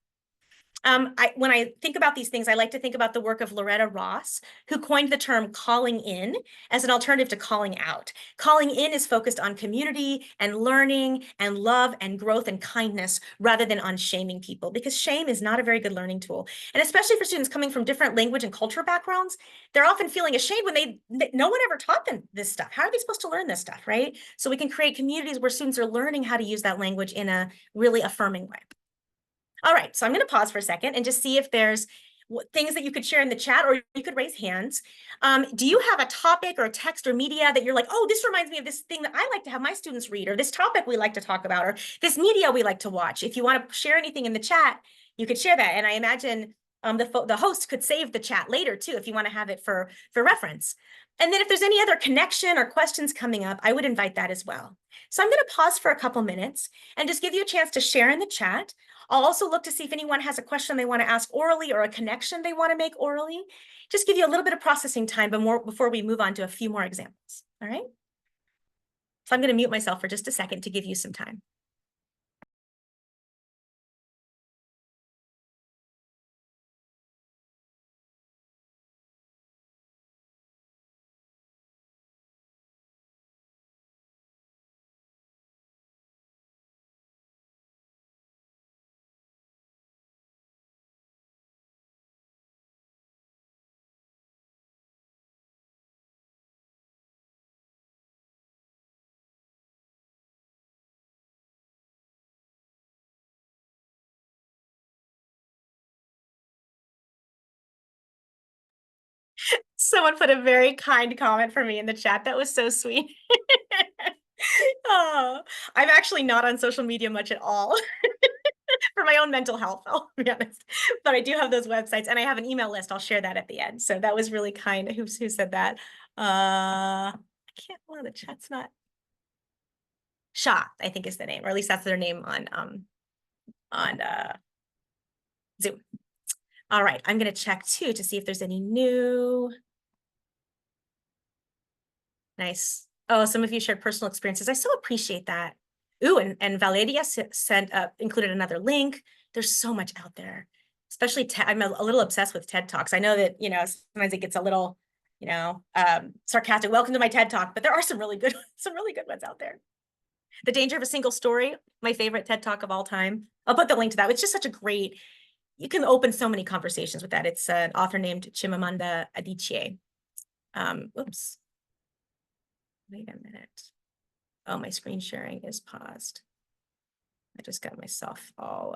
When I think about these things, I like to think about the work of Loretta Ross, who coined the term calling in as an alternative to calling out. Calling in is focused on community and learning and love and growth and kindness rather than on shaming people, because shame is not a very good learning tool. And especially for students coming from different language and culture backgrounds, they're often feeling ashamed when no one ever taught them this stuff. How are they supposed to learn this stuff, right? So we can create communities where students are learning how to use that language in a really affirming way. All right, so I'm going to pause for a second and just see if there's things that you could share in the chat, or you could raise hands. Do you have a topic or a text or media that you're like, oh, this reminds me of this thing that I like to have my students read, or this topic we like to talk about, or this media we like to watch? If you want to share anything in the chat, you could share that. And I imagine the host could save the chat later too, if you want to have it for reference. And then if there's any other connection or questions coming up, I would invite that as well. So I'm going to pause for a couple minutes and just give you a chance to share in the chat. I'll also look to see if anyone has a question they want to ask orally or a connection they want to make orally. Just give you a little bit of processing time before we move on to a few more examples. All right. So I'm going to mute myself for just a second to give you some time. Someone put a very kind comment for me in the chat. That was so sweet. Oh, I'm actually not on social media much at all for my own mental health, I'll be honest. But I do have those websites and I have an email list. I'll share that at the end. So that was really kind. Who said that? I can't, well, the chat's not. Shah, I think is the name, or at least that's their name on Zoom. All right, I'm gonna check too to see if there's any new. Nice. Oh, some of you shared personal experiences. I so appreciate that. Ooh, and Valeria sent included another link. There's so much out there, especially I'm a little obsessed with TED Talks. I know that, sometimes it gets a little, sarcastic. Welcome to my TED Talk, but there are some really good ones out there. The Danger of a Single Story, my favorite TED Talk of all time. I'll put the link to that. It's just such a great, you can open so many conversations with that. It's an author named Chimamanda Adichie. Oops. Wait a minute. Oh, my screen sharing is paused. I just got myself all,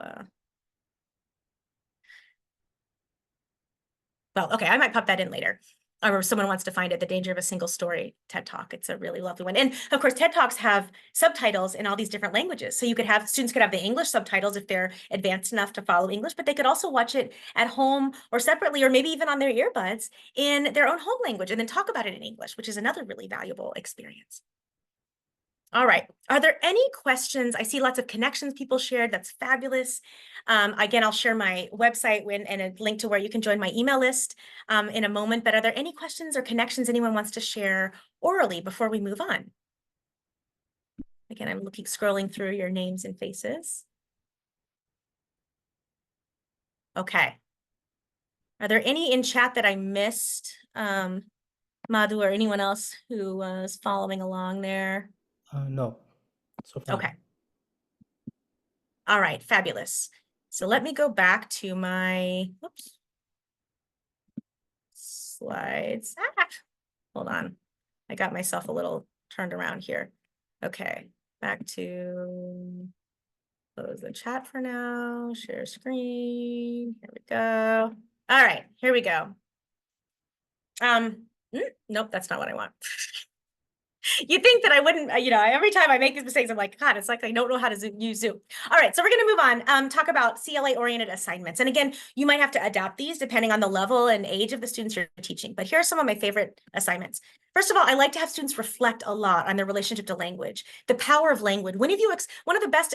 well, okay, I might pop that in later. Or if someone wants to find it, The Danger of a Single Story TED Talk. It's a really lovely one. And of course, TED Talks have subtitles in all these different languages. So students could have the English subtitles if they're advanced enough to follow English, but they could also watch it at home or separately, or maybe even on their earbuds in their own home language and then talk about it in English, which is another really valuable experience. All right. Are there any questions? I see lots of connections people shared. That's fabulous. Again, I'll share my website and a link to where you can join my email list in a moment. But are there any questions or connections anyone wants to share orally before we move on? Again, I'm scrolling through your names and faces. Okay. Are there any in chat that I missed? Madhu or anyone else who was following along there? No, so far. Okay. All right, fabulous. So let me go back to my, oops, slides. Hold on. I got myself a little turned around here. Okay, back to close the chat for now, share screen. Here we go. All right, here we go. Nope, that's not what I want. You think that I wouldn't, every time I make these mistakes, I'm like, God, it's like I don't know how to use Zoom. All right, so we're going to move on, talk about CLA-oriented assignments. And again, you might have to adapt these depending on the level and age of the students you're teaching. But here are some of my favorite assignments. First of all, I like to have students reflect a lot on their relationship to language, the power of language. One of the best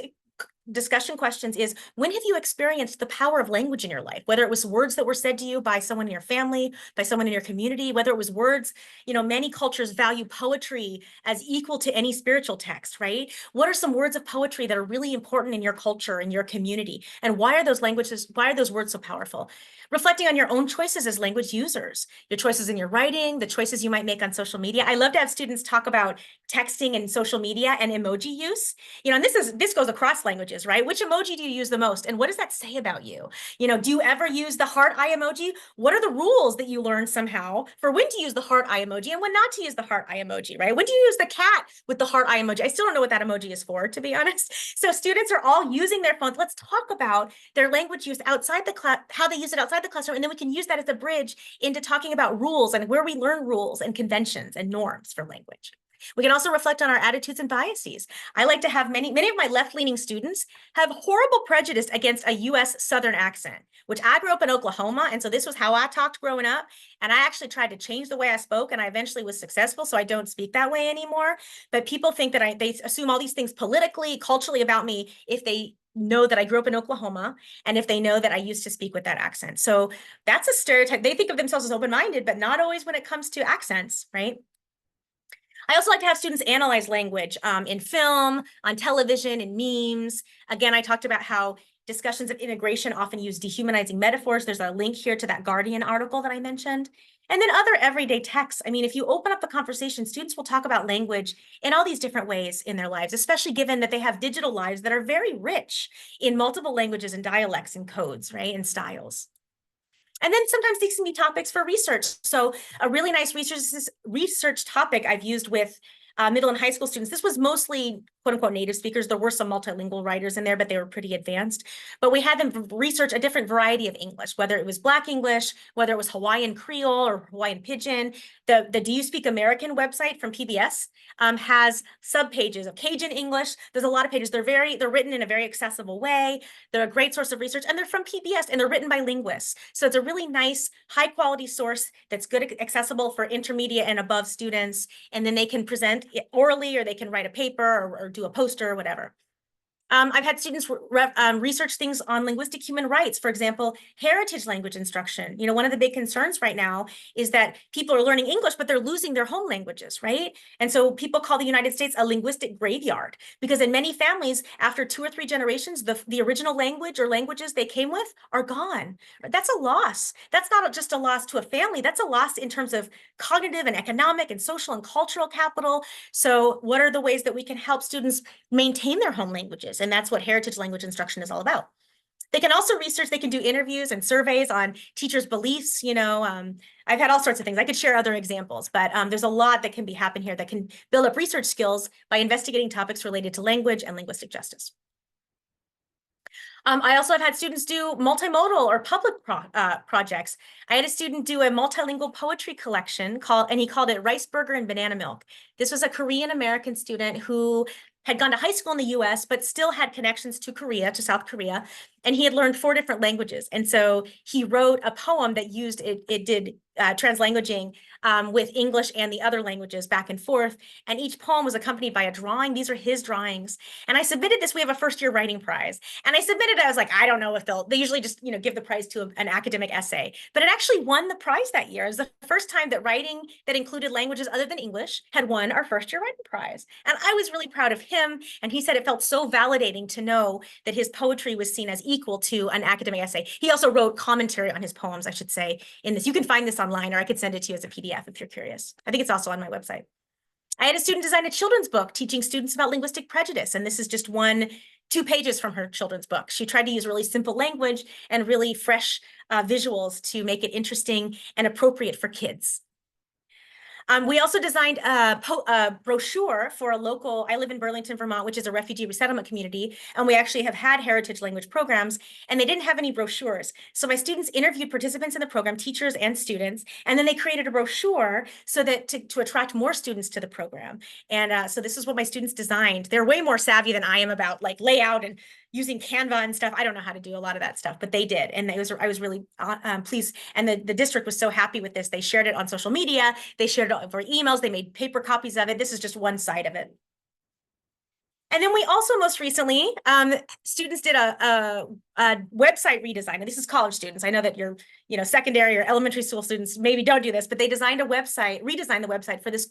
discussion questions is, when have you experienced the power of language in your life? Whether it was words that were said to you by someone in your family, by someone in your community, whether it was words, many cultures value poetry as equal to any spiritual text, right? What are some words of poetry that are really important in your culture, in your community? And why are those words so powerful? Reflecting on your own choices as language users, your choices in your writing, the choices you might make on social media. I love to have students talk about texting and social media and emoji use. And this goes across languages, right? Which emoji do you use the most? And what does that say about you? Do you ever use the heart eye emoji? What are the rules that you learn somehow for when to use the heart eye emoji and when not to use the heart eye emoji, right? When do you use the cat with the heart eye emoji? I still don't know what that emoji is for, to be honest. So students are all using their phones. Let's talk about their language use outside the class, how they use it outside the classroom, and then we can use that as a bridge into talking about rules and where we learn rules and conventions and norms for language. We can also reflect on our attitudes and biases. I like to have many of my left-leaning students have horrible prejudice against a US Southern accent, which I grew up in Oklahoma. And so this was how I talked growing up. And I actually tried to change the way I spoke, and I eventually was successful. So I don't speak that way anymore. But people think that they assume all these things politically, culturally about me if they know that I grew up in Oklahoma and if they know that I used to speak with that accent. So that's a stereotype. They think of themselves as open-minded, but not always when it comes to accents, right? I also like to have students analyze language in film, on television, in memes. Again, I talked about how discussions of integration often use dehumanizing metaphors. There's a link here to that Guardian article that I mentioned. And then other everyday texts. I mean, if you open up the conversation, students will talk about language in all these different ways in their lives, especially given that they have digital lives that are very rich in multiple languages and dialects and codes, right, and styles. And then sometimes these can be topics for research. So a really nice research topic I've used with middle and high school students. This was mostly quote unquote native speakers. There were some multilingual writers in there, but they were pretty advanced. But we had them research a different variety of English, whether it was Black English, whether it was Hawaiian Creole or Hawaiian Pidgin. The Do You Speak American website from PBS has subpages of Cajun English. There's a lot of pages. They're written in a very accessible way. They're a great source of research, and they're from PBS, and they're written by linguists. So it's a really nice, high quality source that's good, accessible for intermediate and above students. And then they can present it orally, or they can write a paper or do a poster or whatever. I've had students research things on linguistic human rights. For example, heritage language instruction. You know, one of the big concerns right now is that people are learning English, but they're losing their home languages, right? And so people call the United States a linguistic graveyard, because in many families, after 2 or 3 generations, the original language or languages they came with are gone. That's a loss. That's not just a loss to a family. That's a loss in terms of cognitive and economic and social and cultural capital. So what are the ways that we can help students maintain their home languages? And that's what heritage language instruction is all about. They can also research, they can do interviews and surveys on teachers' beliefs. You know, I've had all sorts of things. I could share other examples, but there's a lot that can happen here that can build up research skills by investigating topics related to language and linguistic justice. I also have had students do multimodal or public projects. I had a student do a multilingual poetry collection and he called it Rice Burger and Banana Milk. This was a Korean American student who had gone to high school in the US, but still had connections to Korea, to South Korea. And he had learned 4 different languages. And so he wrote a poem that used, it did translanguaging with English and the other languages back and forth. And each poem was accompanied by a drawing. These are his drawings. And I submitted this. We have a first-year writing prize. And I submitted it. I was like, I don't know if they usually just, you know, give the prize to an academic essay. But it actually won the prize that year. It was the first time that writing that included languages other than English had won our first-year writing prize. And I was really proud of him. And he said it felt so validating to know that his poetry was seen as equal to an academic essay. He also wrote commentary on his poems, I should say, in this. You can find this online, or I could send it to you as a PDF if you're curious. I think it's also on my website. I had a student design a children's book teaching students about linguistic prejudice. And this is just 2 pages from her children's book. She tried to use really simple language and really fresh visuals to make it interesting and appropriate for kids. We also designed a brochure for a local, I live in Burlington, Vermont, which is a refugee resettlement community. And we actually have had heritage language programs, and they didn't have any brochures. So my students interviewed participants in the program, teachers and students, and then they created a brochure so that to attract more students to the program. And so this is what my students designed. They're way more savvy than I am about like layout and using Canva and stuff. I don't know how to do a lot of that stuff, but they did. And I was really pleased. And the district was so happy with this. They shared it on social media. They shared it over emails. They made paper copies of it. This is just one side of it. And then we also most recently, students did a website redesign. And this is college students. I know that your secondary or elementary school students maybe don't do this, but they designed redesigned the website for this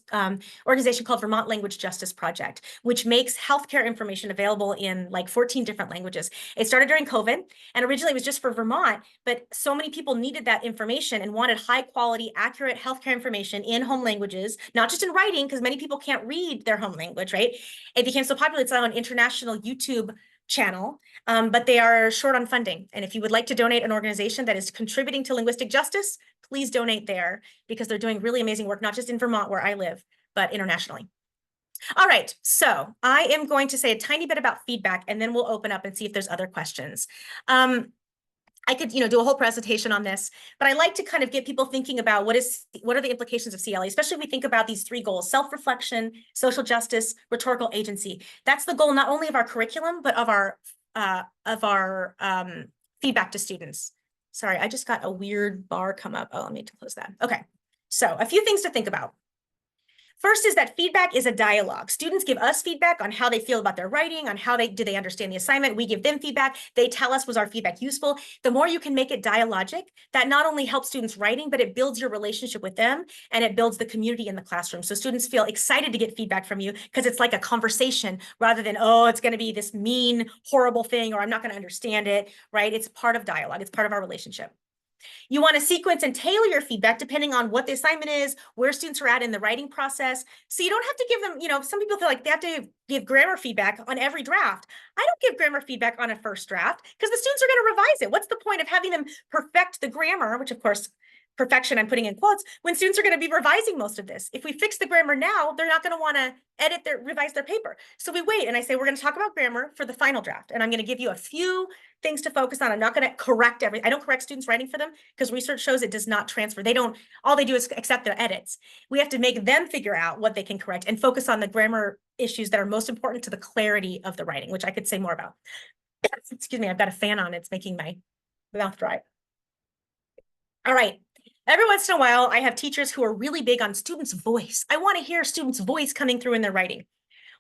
organization called Vermont Language Justice Project, which makes healthcare information available in like 14 different languages. It started during COVID, and originally it was just for Vermont, but so many people needed that information and wanted high quality, accurate healthcare information in home languages, not just in writing, because many people can't read their home language, right? It became so popular, it's on an international YouTube channel, but they are short on funding. And if you would like to donate an organization that is contributing to linguistic justice, please donate there, because they're doing really amazing work, not just in Vermont where I live, but internationally. All right, so I am going to say a tiny bit about feedback, and then we'll open up and see if there's other questions. I could, do a whole presentation on this, but I like to kind of get people thinking about what are the implications of CLA, especially if we think about these 3 goals: self-reflection, social justice, rhetorical agency. That's the goal not only of our curriculum, but of our feedback to students. Sorry, I just got a weird bar come up. Oh, let me close that. Okay, so a few things to think about. First is that feedback is a dialogue. Students give us feedback on how they feel about their writing, on how do they understand the assignment. We give them feedback. They tell us, was our feedback useful? The more you can make it dialogic, that not only helps students writing, but it builds your relationship with them, and it builds the community in the classroom. So students feel excited to get feedback from you because it's like a conversation rather than, oh, it's going to be this mean, horrible thing, or I'm not going to understand it, right? It's part of dialogue. It's part of our relationship. You want to sequence and tailor your feedback depending on what the assignment is, where students are at in the writing process. So you don't have to give them, some people feel like they have to give grammar feedback on every draft. I don't give grammar feedback on a first draft because the students are going to revise it. What's the point of having them perfect the grammar, which of course perfection, I'm putting in quotes, when students are going to be revising most of this. If we fix the grammar now, they're not going to want to revise their paper. So we wait and I say, we're going to talk about grammar for the final draft. And I'm going to give you a few things to focus on. I'm not going to correct everything. I don't correct students writing for them because research shows it does not transfer. All they do is accept their edits. We have to make them figure out what they can correct and focus on the grammar issues that are most important to the clarity of the writing, which I could say more about. Excuse me, I've got a fan on. It's making my mouth dry. All right. Every once in a while, I have teachers who are really big on students' voice. I want to hear students' voice coming through in their writing.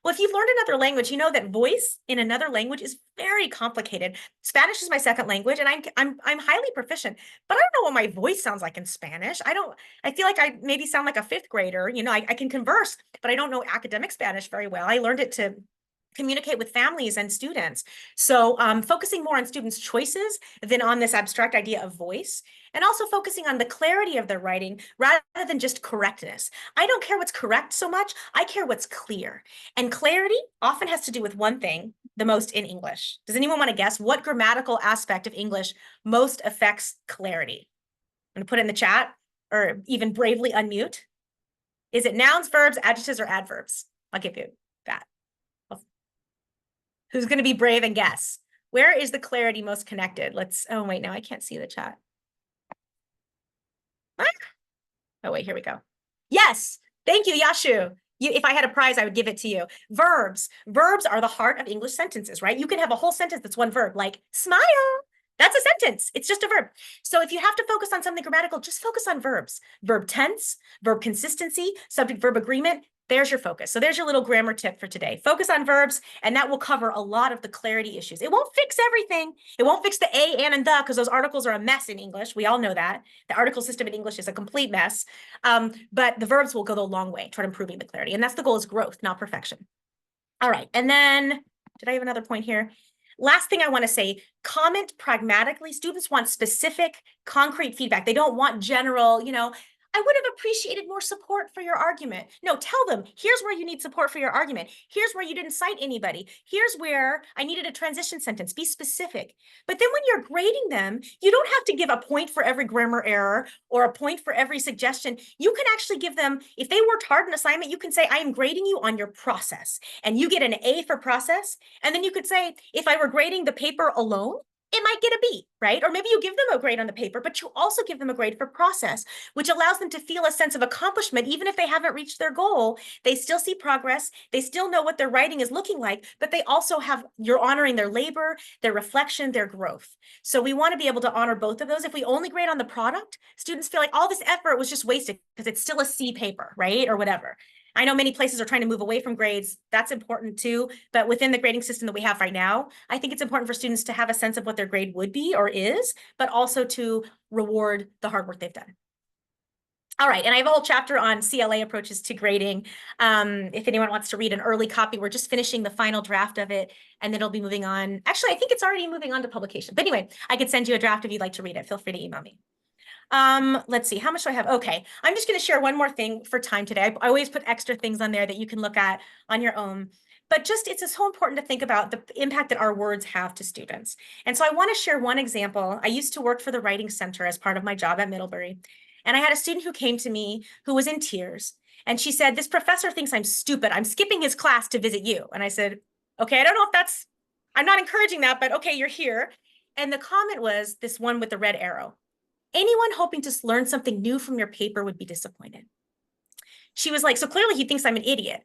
Well, if you've learned another language, you know that voice in another language is very complicated. Spanish is my second language, and I'm highly proficient, but I don't know what my voice sounds like in Spanish. I feel like I maybe sound like a fifth grader. You know, I can converse, but I don't know academic Spanish very well. I learned it to communicate with families and students. So focusing more on students' choices than on this abstract idea of voice, and also focusing on the clarity of their writing rather than just correctness. I don't care what's correct so much, I care what's clear. And clarity often has to do with one thing the most in English. Does anyone want to guess what grammatical aspect of English most affects clarity? I'm gonna put it in the chat or even bravely unmute. Is it nouns, verbs, adjectives, or adverbs? I'll give you that. Who's going to be brave and guess? Where is the clarity most connected? Oh, wait, now I can't see the chat. Ah. Oh, wait, here we go. Yes, thank you, Yashu. If I had a prize, I would give it to you. Verbs. Verbs are the heart of English sentences, right? You can have a whole sentence that's one verb, like smile. That's a sentence. It's just a verb. So if you have to focus on something grammatical, just focus on verbs. Verb tense, verb consistency, subject-verb agreement. There's your focus. So there's your little grammar tip for today. Focus on verbs, and that will cover a lot of the clarity issues. It won't fix everything. It won't fix the a, and the, because those articles are a mess in English. We all know that. The article system in English is a complete mess. But the verbs will go the long way toward improving the clarity. And that's the goal, is growth, not perfection. All right. And then, did I have another point here? Last thing I want to say, comment pragmatically. Students want specific, concrete feedback. They don't want general, I would have appreciated more support for your argument. No, tell them, here's where you need support for your argument. Here's where you didn't cite anybody. Here's where I needed a transition sentence. Be specific. But then when you're grading them, you don't have to give a point for every grammar error or a point for every suggestion. You can actually give them, if they worked hard in assignment, you can say, I am grading you on your process. And you get an A for process. And then you could say, if I were grading the paper alone, it might get a B, right? Or maybe you give them a grade on the paper, but you also give them a grade for process, which allows them to feel a sense of accomplishment. Even if they haven't reached their goal, they still see progress. They still know what their writing is looking like, but they also you're honoring their labor, their reflection, their growth. So we want to be able to honor both of those. If we only grade on the product, students feel like all this effort was just wasted because it's still a C paper, right? Or whatever. I know many places are trying to move away from grades. That's important too. But within the grading system that we have right now, I think it's important for students to have a sense of what their grade would be or is, but also to reward the hard work they've done. All right, and I have a whole chapter on CLA approaches to grading. If anyone wants to read an early copy, we're just finishing the final draft of it, and then it'll be moving on. Actually, I think it's already moving on to publication. But anyway, I could send you a draft if you'd like to read it. Feel free to email me. Let's see, how much do I have? Okay, I'm just going to share one more thing for time today. I always put extra things on there that you can look at on your own. But it's so important to think about the impact that our words have to students. And so I want to share one example. I used to work for the Writing Center as part of my job at Middlebury. And I had a student who came to me who was in tears. And she said, this professor thinks I'm stupid. I'm skipping his class to visit you. And I said, okay, I don't know if I'm not encouraging that, but okay, you're here. And the comment was this one with the red arrow. Anyone hoping to learn something new from your paper would be disappointed. She was like, so clearly he thinks I'm an idiot.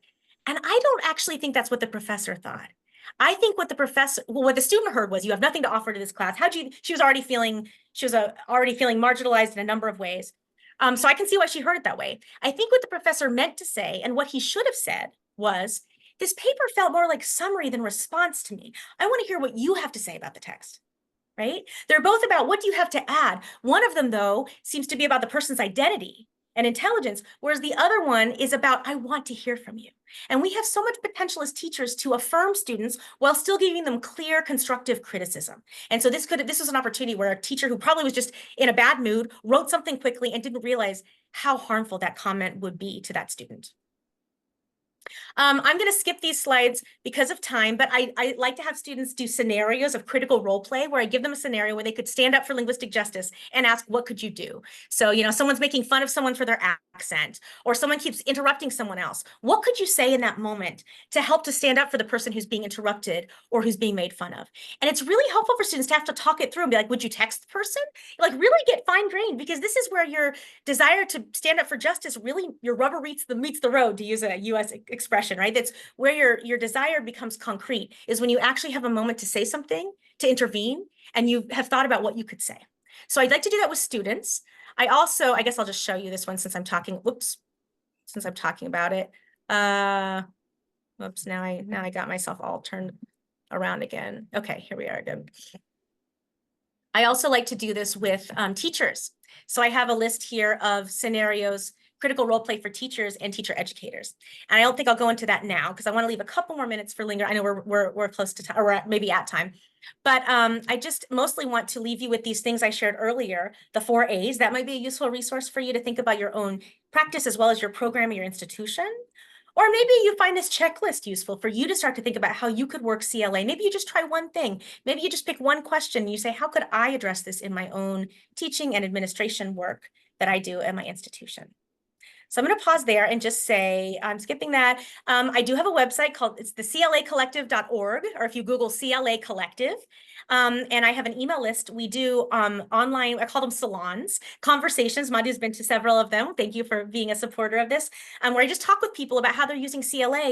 And I don't actually think that's what the professor thought. I think what the student heard was, you have nothing to offer to this class. She was already feeling marginalized in a number of ways. So I can see why she heard it that way. I think what the professor meant to say, and what he should have said, was, this paper felt more like summary than response to me. I want to hear what you have to say about the text. Right? They're both about what do you have to add. One of them, though, seems to be about the person's identity and intelligence, whereas the other one is about, I want to hear from you. And we have so much potential as teachers to affirm students while still giving them clear, constructive criticism. And so this was an opportunity where a teacher who probably was just in a bad mood wrote something quickly and didn't realize how harmful that comment would be to that student. I'm going to skip these slides because of time, but I like to have students do scenarios of critical role play where I give them a scenario where they could stand up for linguistic justice and ask, what could you do? So, you know, someone's making fun of someone for their accent, or someone keeps interrupting someone else. What could you say in that moment to help to stand up for the person who's being interrupted or who's being made fun of? And it's really helpful for students to have to talk it through and be like, would you text the person? Like really get fine-grained, because this is where your desire to stand up for justice, really your rubber meets the road, to use a US expression, right? That's where your desire becomes concrete, is when you actually have a moment to say something, to intervene, and you have thought about what you could say. So I'd like to do that with students. I guess I'll just show you this one since I'm talking, since I'm talking about it. Whoops, now I got myself all turned around again. Okay, here we are again. I also like to do this with teachers. So I have a list here of scenarios, critical role play for teachers and teacher educators. And I don't think I'll go into that now because I want to leave a couple more minutes for linger. I know we're close to time, or maybe at time. But I just mostly want to leave you with these things I shared earlier, the 4 A's. That might be a useful resource for you to think about your own practice as well as your program or your institution. Or maybe you find this checklist useful for you to start to think about how you could work CLA. Maybe you just try one thing. Maybe you just pick one question and you say, how could I address this in my own teaching and administration work that I do at my institution? So I'm going to pause there and just say, I'm skipping that. I do have a website called, it's the clacollective.org, or if you Google CLA Collective, and I have an email list. We do online, I call them salons, conversations. Madhu's been to several of them. Thank you for being a supporter of this, where I just talk with people about how they're using CLA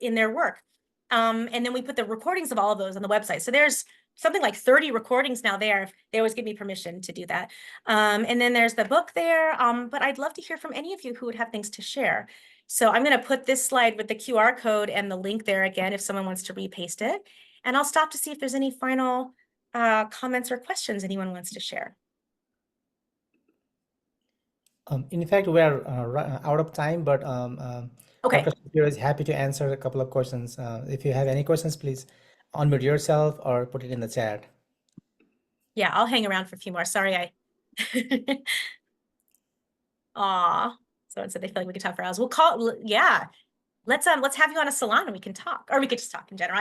in their work. And then we put the recordings of all of those on the website. So there's something like 30 recordings now there. They always give me permission to do that. And then there's the book there. But I'd love to hear from any of you who would have things to share. So I'm going to put this slide with the QR code and the link there again, if someone wants to repaste it. And I'll stop to see if there's any final comments or questions anyone wants to share. In fact, we are out of time, but Okay. Dr. Shapiro is happy to answer a couple of questions. If you have any questions, please unmute yourself or put it in the chat. Yeah, I'll hang around for a few more. Sorry, Aw, someone said they feel like we could talk for hours. We'll call, yeah. Let's have you on a salon and we can talk, or we could just talk in general.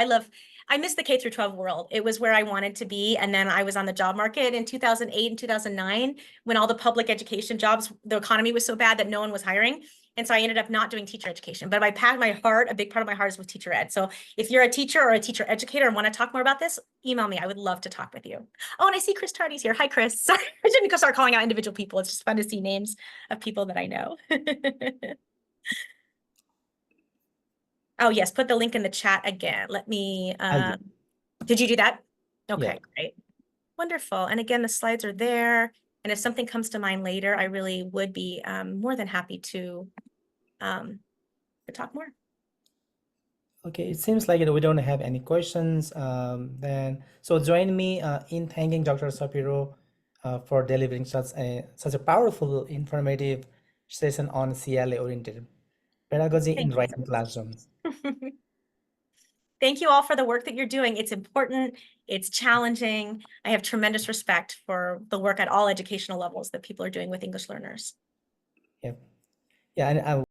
I miss the K through 12 world. It was where I wanted to be. And then I was on the job market in 2008 and 2009 when all the public education jobs, the economy was so bad that no one was hiring. And so I ended up not doing teacher education, but my heart, a big part of my heart is with teacher ed. So if you're a teacher or a teacher educator and want to talk more about this, email me. I would love to talk with you. Oh, and I see Chris Tardy's here. Hi, Chris. Sorry, I didn't go start calling out individual people. It's just fun to see names of people that I know. Oh, yes, put the link in the chat again. Let me, did you do that? Okay, Yeah. great. Wonderful. And again, the slides are there. And if something comes to mind later, I really would be more than happy to talk more. Okay, it seems like we don't have any questions. So join me in thanking Dr. Shapiro for delivering such a powerful, informative session on CLA-oriented pedagogy in writing classrooms. Thank you all for the work that you're doing. It's important. It's challenging. I have tremendous respect for the work at all educational levels that people are doing with English learners. Yep. Yeah, and